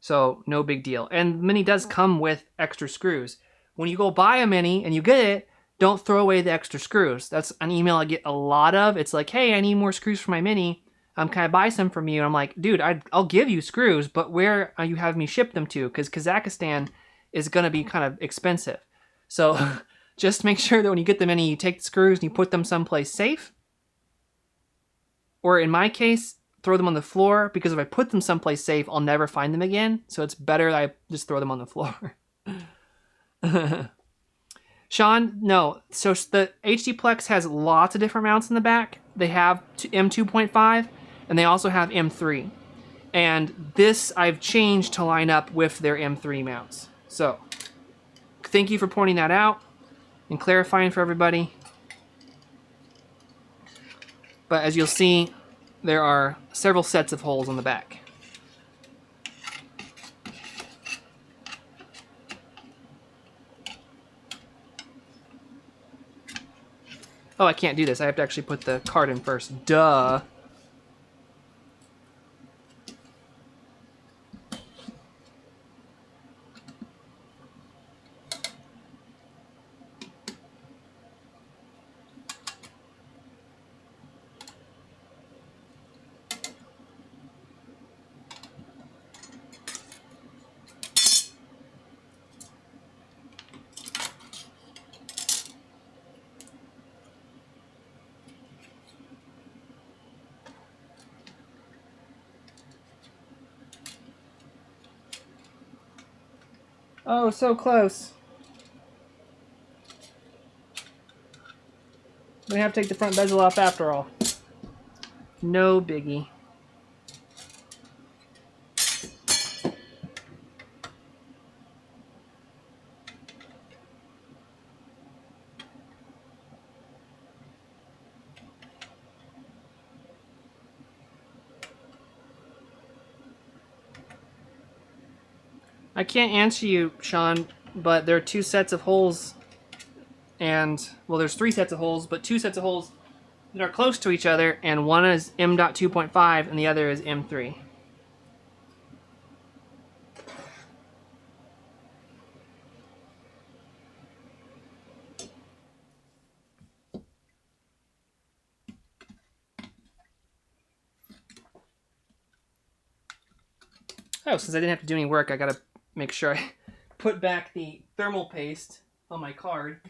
So no big deal. And the Mini does come with extra screws. When you go buy a Mini and you get it, don't throw away the extra screws. That's an email I get a lot of. It's like, hey, I need more screws for my Mini. can I buy some from you? And I'm like, dude, I'll give you screws, but where are you having me ship them to? Because Kazakhstan is going to be kind of expensive. So just make sure that when you get them in, you take the screws and you put them someplace safe. Or in my case, throw them on the floor, because if I put them someplace safe, I'll never find them again. So it's better that I just throw them on the floor. Sean, no. So the HD Plex has lots of different mounts in the back. They have M2.5 and they also have M3. And this I've changed to line up with their M3 mounts. So thank you for pointing that out and clarifying for everybody. But as you'll see, there are several sets of holes on the back. Oh, I can't do this. I have to actually put the card in first. Duh. Oh, so close. We have to take the front bezel off after all. No biggie. I can't answer you, Sean, but there are two sets of holes, and, well, there's three sets of holes, but two sets of holes that are close to each other, and one is M.2.5 and the other is M3. Oh, since I didn't have to do any work, I gotta make sure I put back the thermal paste on my card.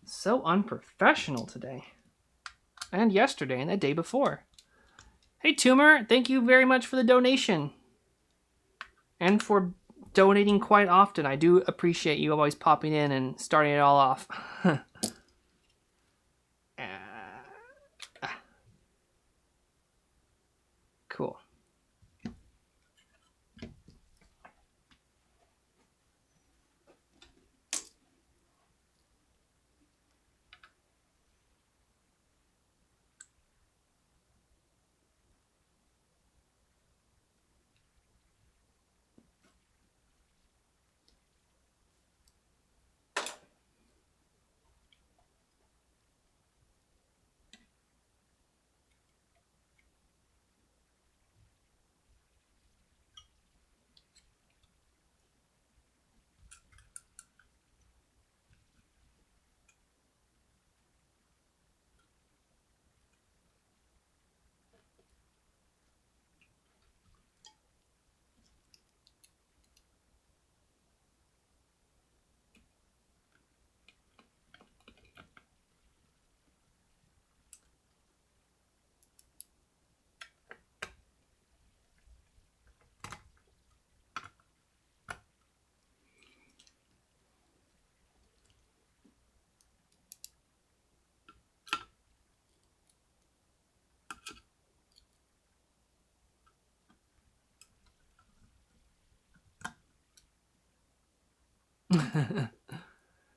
So unprofessional today. And yesterday and the day before. Hey, Tumor, thank you very much for the donation. And for donating quite often. I do appreciate you always popping in and starting it all off. Cool.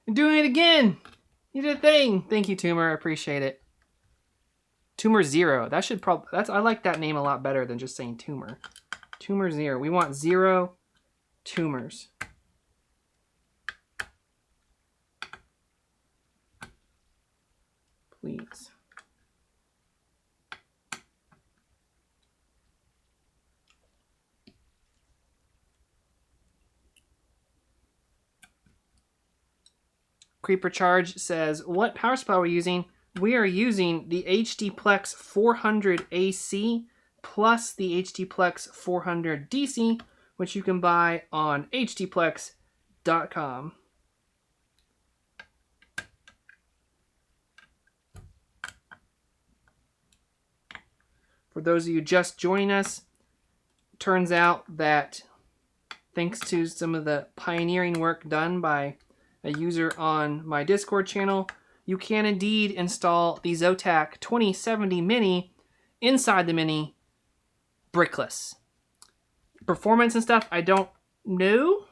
You're doing it again. You did a thing. Thank you, Tumor. I appreciate it. Tumor Zero. That should probably. I like that name a lot better than just saying Tumor. Tumor Zero. We want 0 tumors. Please. Creeper Charge says, what power supply are we using? we are using the HDPlex 400 AC plus the HDPlex 400 DC, which you can buy on hdplex.com. For those of you just joining us, turns out that thanks to some of the pioneering work done by a user on my Discord channel, you can indeed install the Zotac 2070 Mini inside the Mini brickless. Performance and stuff, I don't know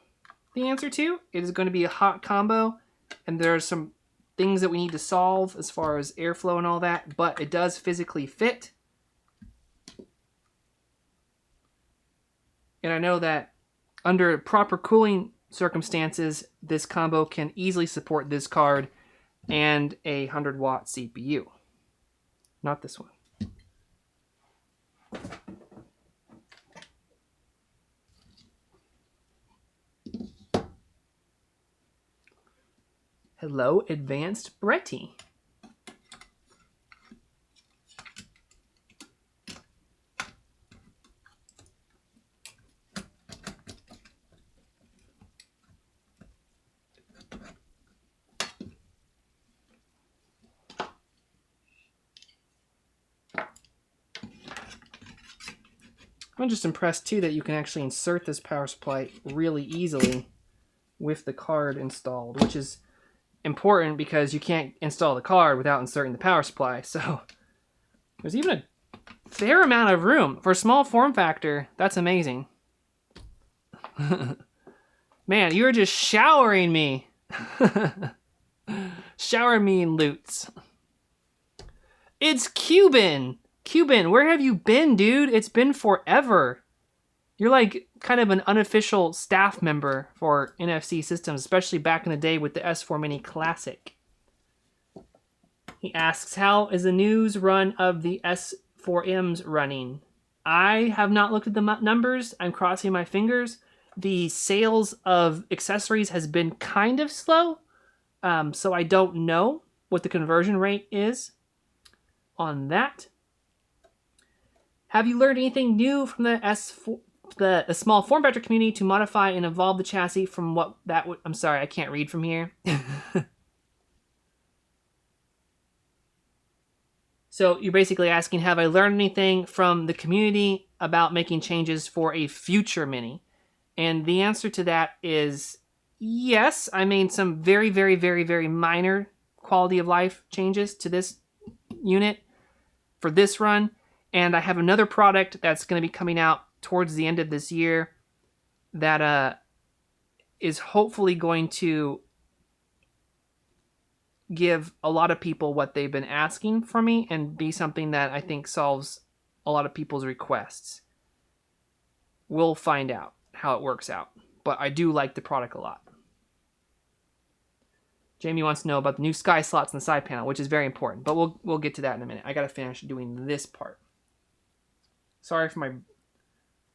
the answer to. It is going to be a hot combo, and there are some things that we need to solve as far as airflow and all that, but it does physically fit. And I know that under proper cooling circumstances, this combo can easily support this card and a 100-watt CPU. Not this one. Hello, Advanced Bretty. I'm just impressed too that you can actually insert this power supply really easily with the card installed, which is important because you can't install the card without inserting the power supply. So there's even a fair amount of room for a small form factor. That's amazing. Man, you're just showering me. Showering me in loots. It's Cuban. Cuban, where have you been, dude? It's been forever. You're like kind of an unofficial staff member for NFC Systems, especially back in the day with the S4 Mini Classic. He asks, how is the news run of the S4Ms running? I have not looked at the numbers. I'm crossing my fingers. The sales of accessories has been kind of slow, so I don't know what the conversion rate is on that. Have you learned anything new from the S4, the small form factor community to modify and evolve the chassis from what that would... I'm sorry, I can't read from here. So you're basically asking, have I learned anything from the community about making changes for a future Mini? And the answer to that is yes. I made some very, very, very, very minor quality of life changes to this unit for this run. And I have another product that's going to be coming out towards the end of this year that is hopefully going to give a lot of people what they've been asking from me and be something that I think solves a lot of people's requests. We'll find out how it works out, but I do like the product a lot. Jamie wants to know about the new sky slots in the side panel, which is very important, but we'll get to that in a minute. I got to finish doing this part. Sorry for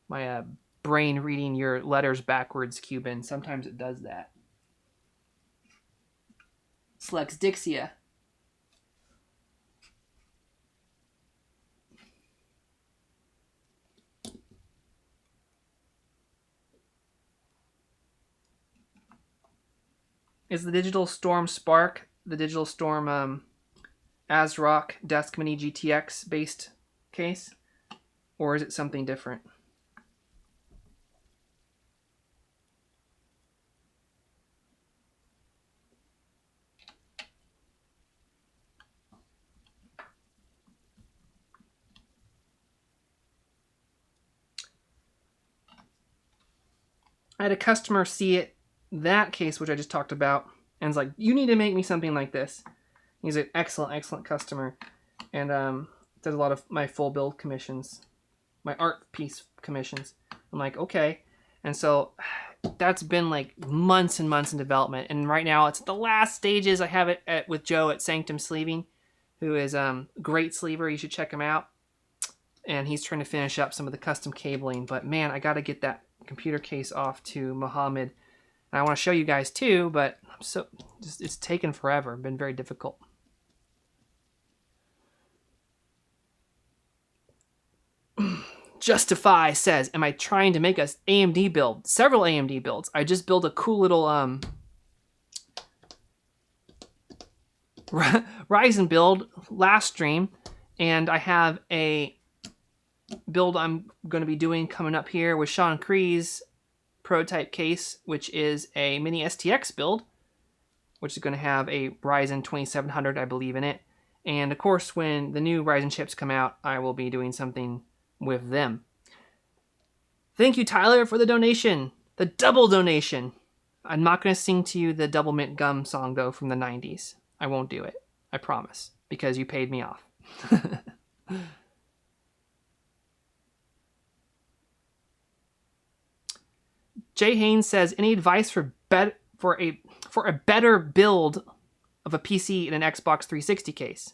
my brain reading your letters backwards, Cuban. Sometimes it does that. Slex Dixia. Is the Digital Storm Spark the Digital Storm ASRock Desk Mini GTX based case? Or is it something different? I had a customer see it, that case, which I just talked about, and was like, you need to make me something like this. He's an excellent, excellent customer. And does a lot of my full build commissions, my art piece commissions. I'm like, okay. And so that's been like months and months in development. And right now it's at the last stages. I have it with Joe at Sanctum Sleeving, who is a great sleever. You should check him out. And he's trying to finish up some of the custom cabling. But man, I got to get that computer case off to Mohammed. And I want to show you guys too, but it's taken forever. Been very difficult. Justify says, am I trying to make a AMD build? Several AMD builds. I just built a cool little Ryzen build last stream, and I have a build I'm going to be doing coming up here with Sean Cree's prototype case, which is a mini STX build, which is going to have a Ryzen 2700, I believe, in it. And of course, when the new Ryzen chips come out, I will be doing something with them. Thank you, Tyler, for the donation. The double donation. I'm not going to sing to you the Double Mint Gum song, though, from the 90s. I won't do it. I promise. Because you paid me off. Jay Haynes says, any advice for a better build of a PC in an Xbox 360 case?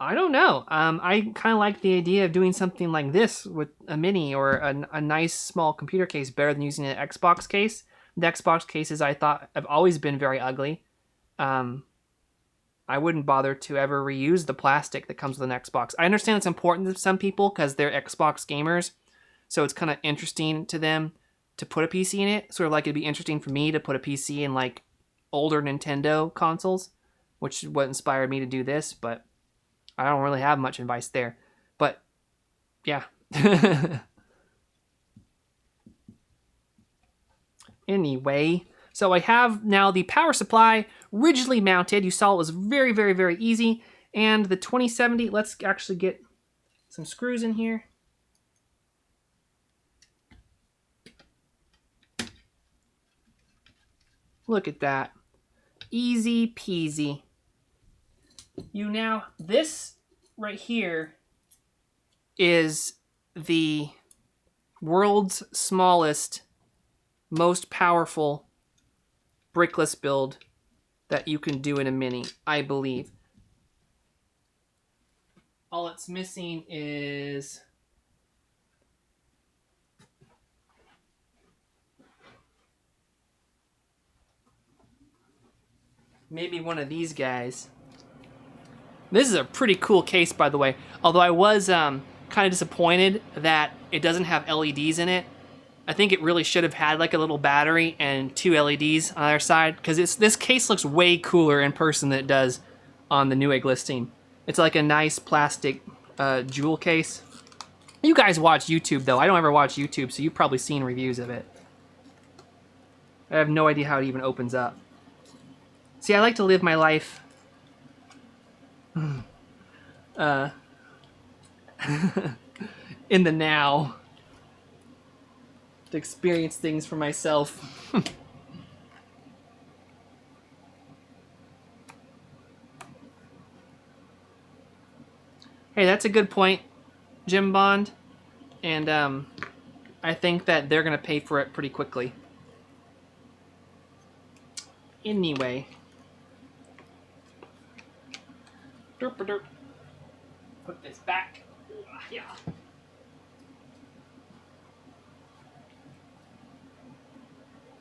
I don't know. I kind of like the idea of doing something like this with a mini or a nice small computer case better than using an Xbox case. The Xbox cases I thought have always been very ugly. I wouldn't bother to ever reuse the plastic that comes with an Xbox. I understand it's important to some people because they're Xbox gamers, so it's kind of interesting to them to put a PC in it. Sort of like it'd be interesting for me to put a PC in like older Nintendo consoles, which is what inspired me to do this, but I don't really have much advice there. But yeah. Anyway, so I have now the power supply rigidly mounted. You saw it was very, very, very easy. And the 2070, let's actually get some screws in here. Look at that. Easy peasy. This right here is the world's smallest, most powerful brickless build that you can do in a mini, I believe. All it's missing is maybe one of these guys. This is a pretty cool case, by the way. Although I was kind of disappointed that it doesn't have LEDs in it. I think it really should have had like a little battery and 2 LEDs on either side, because this case looks way cooler in person than it does on the Newegg listing. It's like a nice plastic jewel case. You guys watch YouTube, though. I don't ever watch YouTube, so you've probably seen reviews of it. I have no idea how it even opens up. See, I like to live my life in the now, to experience things for myself. Hey, that's a good point, Jim Bond, and I think that they're gonna pay for it pretty quickly. Anyway. Derp derp. Put this back. Yeah.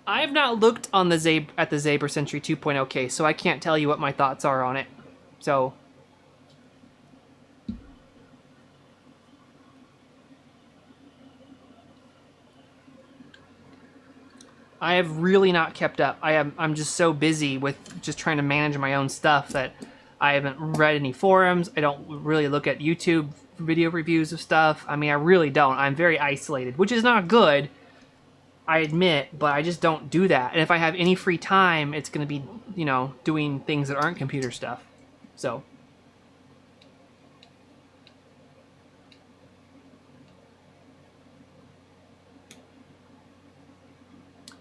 I have not looked on the at the Zaber Sentry 2.0 case, so I can't tell you what my thoughts are on it. So I have really not kept up. I'm just so busy with just trying to manage my own stuff that I haven't read any forums. I don't really look at YouTube video reviews of stuff. I mean, I really don't. I'm very isolated, which is not good, I admit, but I just don't do that. And if I have any free time, it's going to be, you know, doing things that aren't computer stuff. So.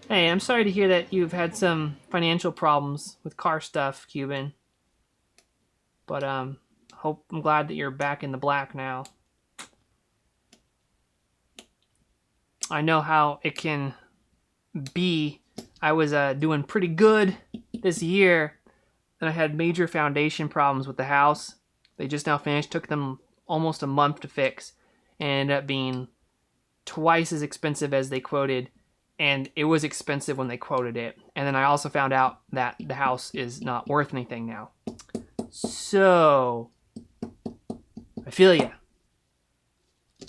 Hey, I'm sorry to hear that you've had some financial problems with car stuff, Cuban. But I'm glad that you're back in the black now. I know how it can be. I was doing pretty good this year, and I had major foundation problems with the house. They just now finished. Took them almost a month to fix, and ended up being twice as expensive as they quoted. And it was expensive when they quoted it. And then I also found out that the house is not worth anything now. So, I feel ya.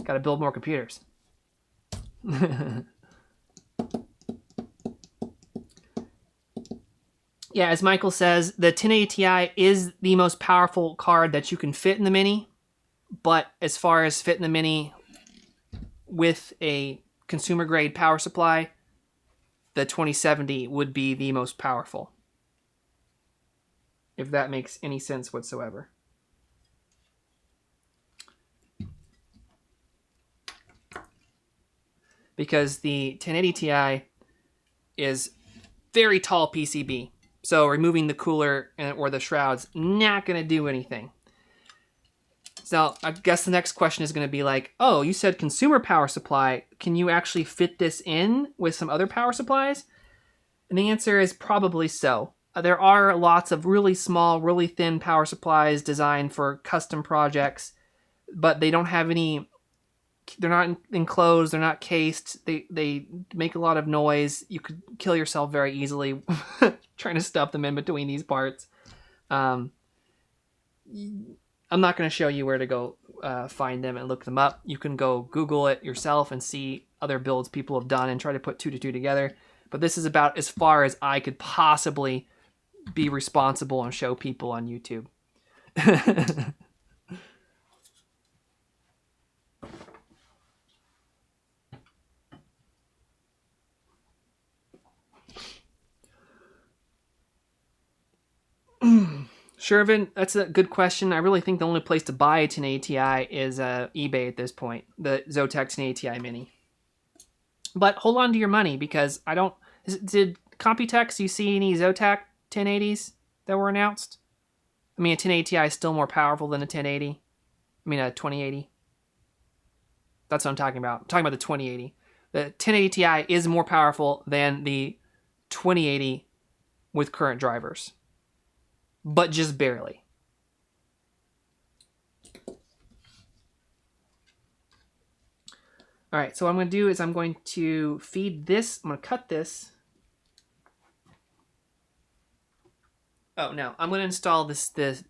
Got to build more computers. Yeah, as Michael says, the 1080 Ti is the most powerful card that you can fit in the Mini. But as far as fit in the Mini with a consumer grade power supply, the 2070 would be the most powerful. If that makes any sense whatsoever. Because the 1080 Ti is very tall PCB. So removing the cooler or the shroud's not going to do anything. So I guess the next question is going to be like, oh, you said consumer power supply. Can you actually fit this in with some other power supplies? And the answer is probably so. There are lots of really small, really thin power supplies designed for custom projects, but they don't have any, they're not enclosed, they're not cased, they make a lot of noise. You could kill yourself very easily trying to stuff them in between these parts. I'm not going to show you where to go find them and look them up. You can go Google it yourself and see other builds people have done and try to put 2 to 2 together. But this is about as far as I could possibly be responsible and show people on YouTube. Shervin, that's a good question. I really think the only place to buy a 1080 Ti is eBay at this point, the Zotac 1080 Ti Mini. But hold on to your money because I don't... Did Computex, you see any Zotac 1080s that were announced? I mean, a 1080 Ti is still more powerful than a 1080. I mean, a 2080. That's what I'm talking about. I'm talking about the 2080. The 1080 Ti is more powerful than the 2080 with current drivers. But just barely. All right, so what I'm going to do is I'm going to feed this. I'm going to cut this. Oh, no. I'm going to install the C6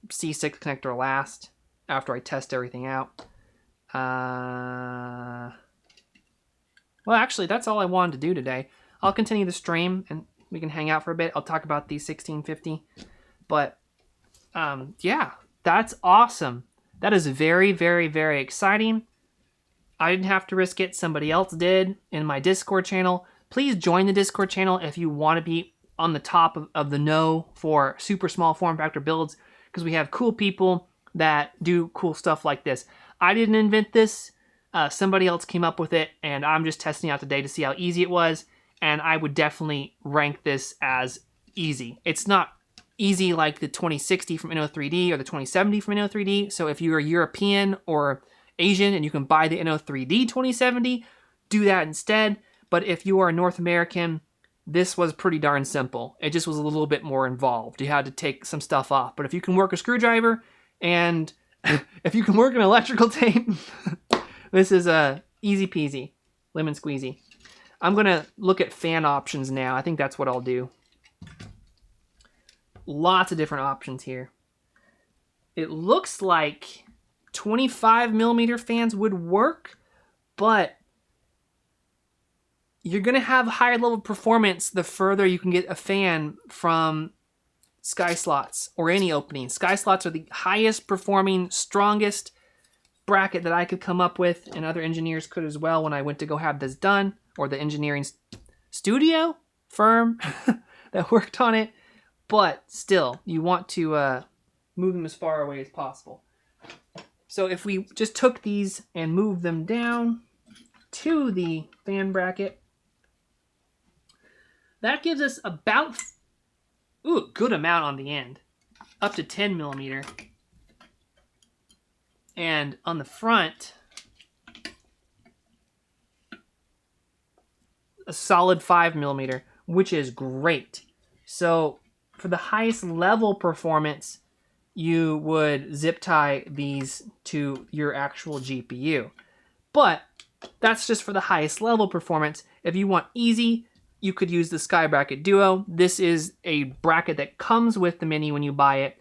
connector last after I test everything out. Well, actually, that's all I wanted to do today. I'll continue the stream, and we can hang out for a bit. I'll talk about the 1650. But, yeah, that's awesome. That is very, very, very exciting. I didn't have to risk it. Somebody else did in my Discord channel. Please join the Discord channel if you want to be on the top of the know for super small form factor builds, because we have cool people that do cool stuff like this. I didn't invent this. Somebody else came up with it, and I'm just testing out today to see how easy it was, and I would definitely rank this as easy. It's not easy like the 2060 from Inno3D or the 2070 from Inno3D, so if you're European or Asian and you can buy the Inno3D 2070, do that instead. But if you are North American, this was pretty darn simple. It just was a little bit more involved. You had to take some stuff off. But if you can work a screwdriver and if you can work an electrical tape, this is easy peasy, lemon squeezy. I'm going to look at fan options now. I think that's what I'll do. Lots of different options here. It looks like 25mm fans would work, but you're going to have higher level performance the further you can get a fan from sky slots or any opening. Sky slots are the highest performing, strongest bracket that I could come up with, and other engineers could as well when I went to go have this done, or the engineering studio firm that worked on it. But still, you want to move them as far away as possible. So if we just took these and moved them down to the fan bracket, that gives us about, a good amount on the end, up to 10mm. And on the front, a solid 5mm, which is great. So for the highest level performance, you would zip tie these to your actual GPU. But that's just for the highest level performance. If you want easy, you could use the Sky Bracket Duo. This is a bracket that comes with the Mini when you buy it.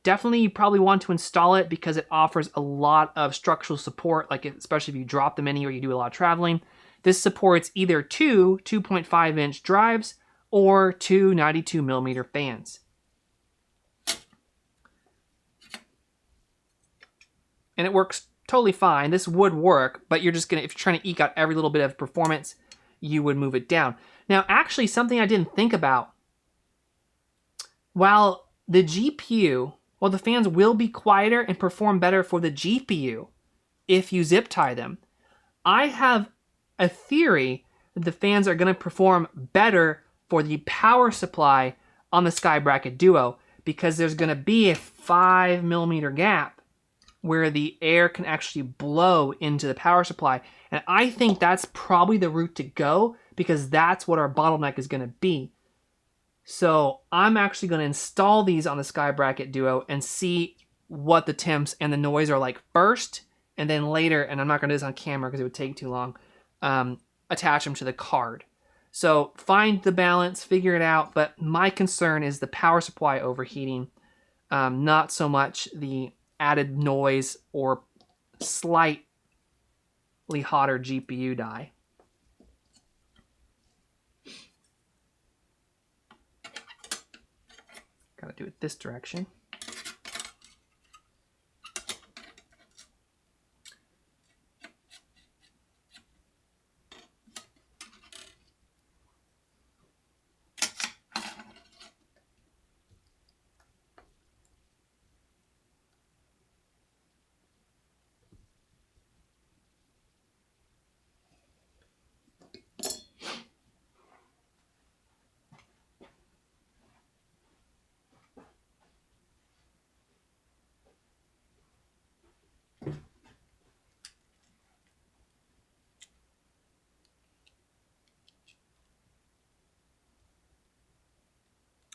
Definitely, you probably want to install it because it offers a lot of structural support, like especially if you drop the Mini or you do a lot of traveling. This supports either two 2.5-inch drives or two 92mm fans. And it works totally fine. This would work, but you're just gonna, if you're trying to eke out every little bit of performance, you would move it down. Now, actually, something I didn't think about, while the GPU, well, the fans will be quieter and perform better for the GPU if you zip tie them. I have a theory that the fans are going to perform better for the power supply on the Sky Bracket Duo because there's going to be a 5mm gap where the air can actually blow into the power supply. And I think that's probably the route to go because that's what our bottleneck is going to be. So I'm actually going to install these on the Sky Bracket Duo and see what the temps and the noise are like first, and then later, and I'm not going to do this on camera because it would take too long, attach them to the card. So find the balance, figure it out, but my concern is the power supply overheating, not so much the added noise or slightly hotter GPU die. Gotta do it this direction.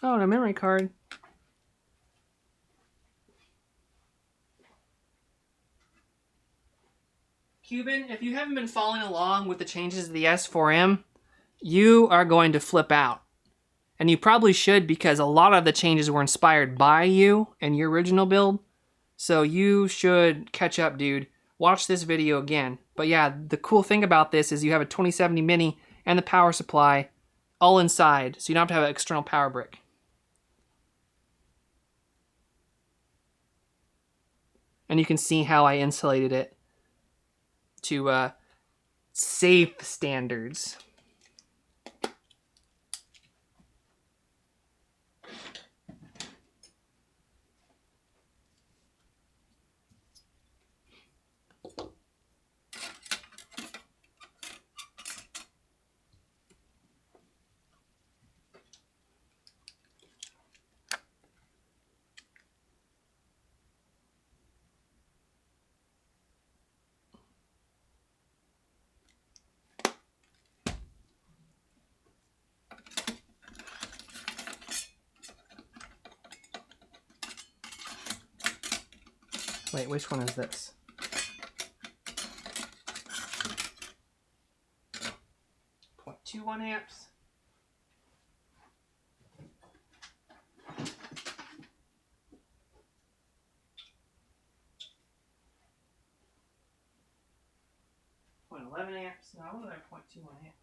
Oh, no memory card. Cuban, if you haven't been following along with the changes to the S4M, you are going to flip out. And you probably should because a lot of the changes were inspired by you and your original build. So you should catch up, dude. Watch this video again. But yeah, the cool thing about this is you have a 2070 Mini and the power supply all inside. So you don't have to have an external power brick. And you can see how I insulated it to safe standards. Wait, which one is this? .21 amps. 0.11 amps. No, I want another 0.21 amps.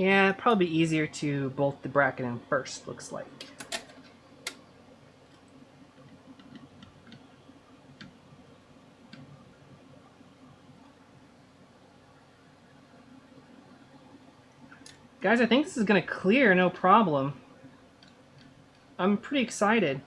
Yeah, it'd probably be easier to bolt the bracket in first, looks like. Guys, I think this is going to clear no problem. I'm pretty excited.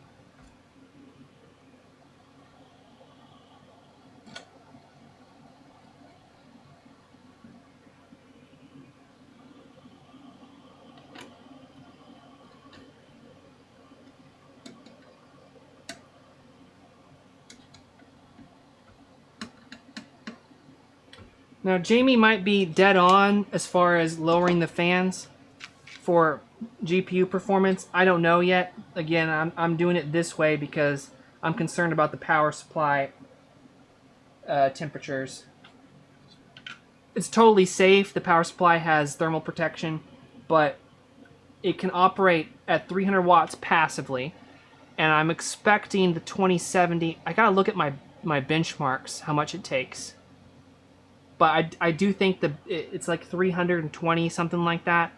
Now, Jamie might be dead on as far as lowering the fans for GPU performance. I don't know yet. Again, I'm doing it this way because I'm concerned about the power supply temperatures. It's totally safe. The power supply has thermal protection, but it can operate at 300 watts passively. And I'm expecting the 2070. I gotta look at my benchmarks, how much it takes. But I do think it's like 320, something like that.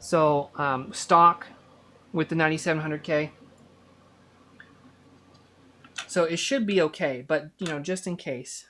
So stock with the 9700K. So it should be okay, but you know, just in case.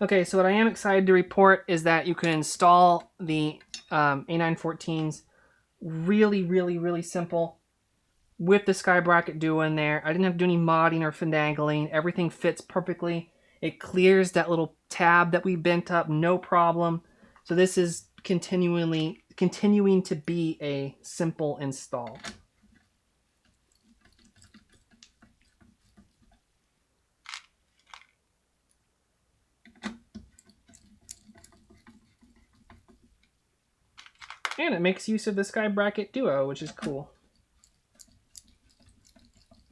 Okay, so what I am excited to report is that you can install the A914s really, really, really simple with the Sky Bracket Duo in there. I didn't have to do any modding or finagling. Everything fits perfectly. It clears that little tab that we bent up, no problem. So this is continuing to be a simple install. And it makes use of the Sky Bracket Duo, which is cool.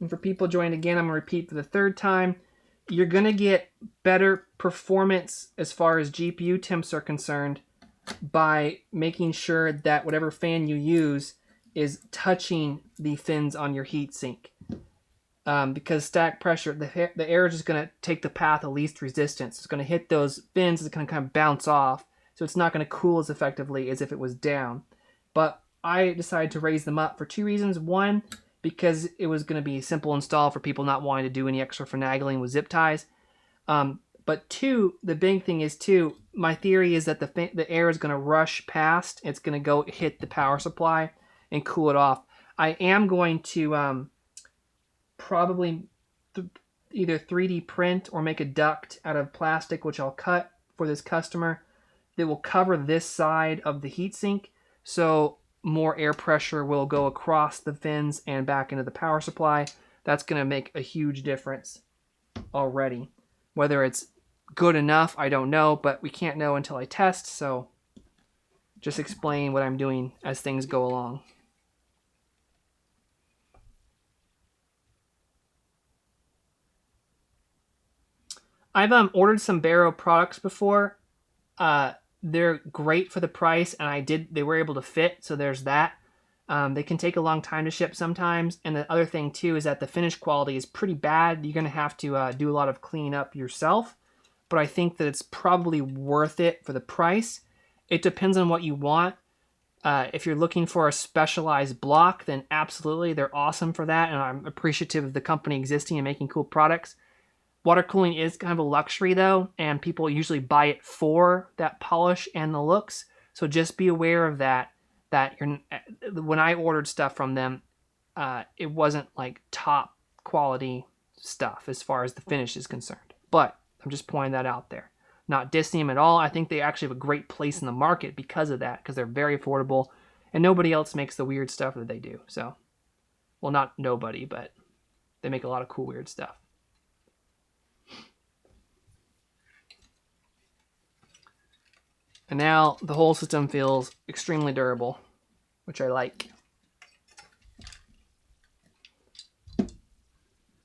And for people joining again, I'm going to repeat for the third time. You're going to get better performance as far as GPU temps are concerned by making sure that whatever fan you use is touching the fins on your heatsink. Because stack pressure, the air is just going to take the path of least resistance. It's going to hit those fins, it's going to kind of bounce off. So it's not going to cool as effectively as if it was down. But I decided to raise them up for two reasons. One, because it was going to be a simple install for people not wanting to do any extra finagling with zip ties. But two, the big thing is too, my theory is that the air is going to rush past. It's going to go hit the power supply and cool it off. I am going to probably either 3D print or make a duct out of plastic, which I'll cut for this customer, that will cover this side of the heatsink, so more air pressure will go across the fins and back into the power supply. That's going to make a huge difference already. Whether it's good enough, I don't know, but we can't know until I test, so just explain what I'm doing as things go along. I've ordered some Barrow products before. They're great for the price, and they were able to fit, so there's that. They can take a long time to ship sometimes, and the other thing too is that the finish quality is pretty bad. You're going to have to do a lot of cleanup yourself, but I think that it's probably worth it for the price. It depends on what you want. If you're looking for a specialized block, then absolutely, they're awesome for that, and I'm appreciative of the company existing and making cool products. Water cooling is kind of a luxury though, and people usually buy it for that polish and the looks. So just be aware of that. When I ordered stuff from them, it wasn't like top quality stuff as far as the finish is concerned. But I'm just pointing that out there. Not dissing them at all. I think they actually have a great place in the market because of that, because they're very affordable, and nobody else makes the weird stuff that they do. So, well, not nobody, but they make a lot of cool weird stuff. And now the whole system feels extremely durable, which I like.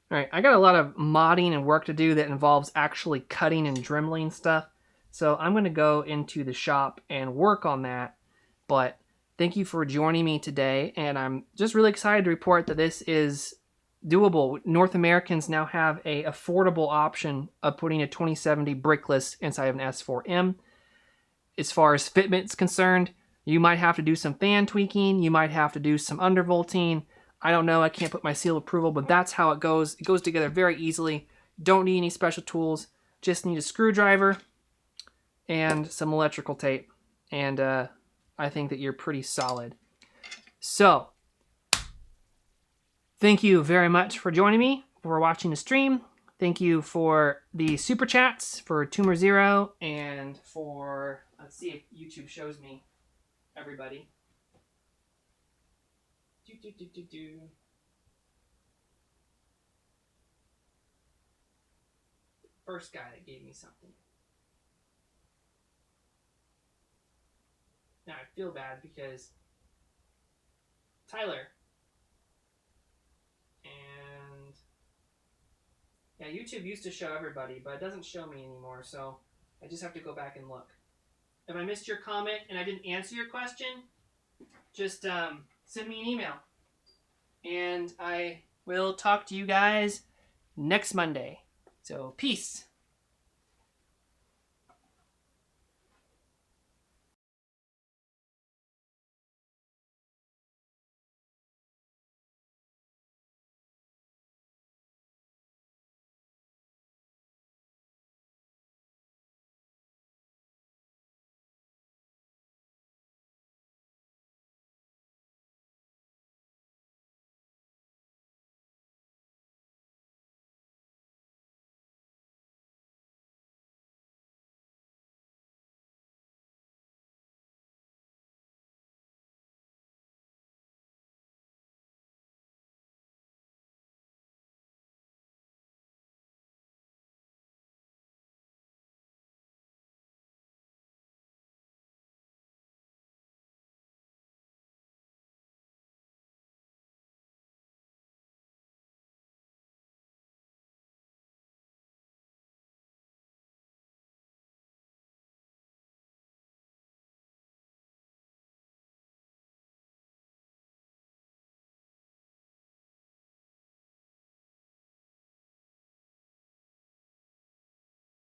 Alright, I got a lot of modding and work to do that involves actually cutting and dremeling stuff. So I'm going to go into the shop and work on that. But thank you for joining me today. And I'm just really excited to report that this is doable. North Americans now have a affordable option of putting a 2070 brickless inside of an S4M. As far as fitment's concerned, you might have to do some fan tweaking. You might have to do some undervolting. I don't know. I can't put my seal of approval, but that's how it goes. It goes together very easily. Don't need any special tools. Just need a screwdriver and some electrical tape. And I think that you're pretty solid. So, thank you very much for joining me, for watching the stream. Thank you for the super chats, for Tumor Zero, and for... Let's see if YouTube shows me everybody. First guy that gave me something. Now I feel bad because Tyler and yeah, YouTube used to show everybody, but it doesn't show me anymore, so I just have to go back and look. If I missed your comment and I didn't answer your question, just send me an email. And I will talk to you guys next Monday. So, peace.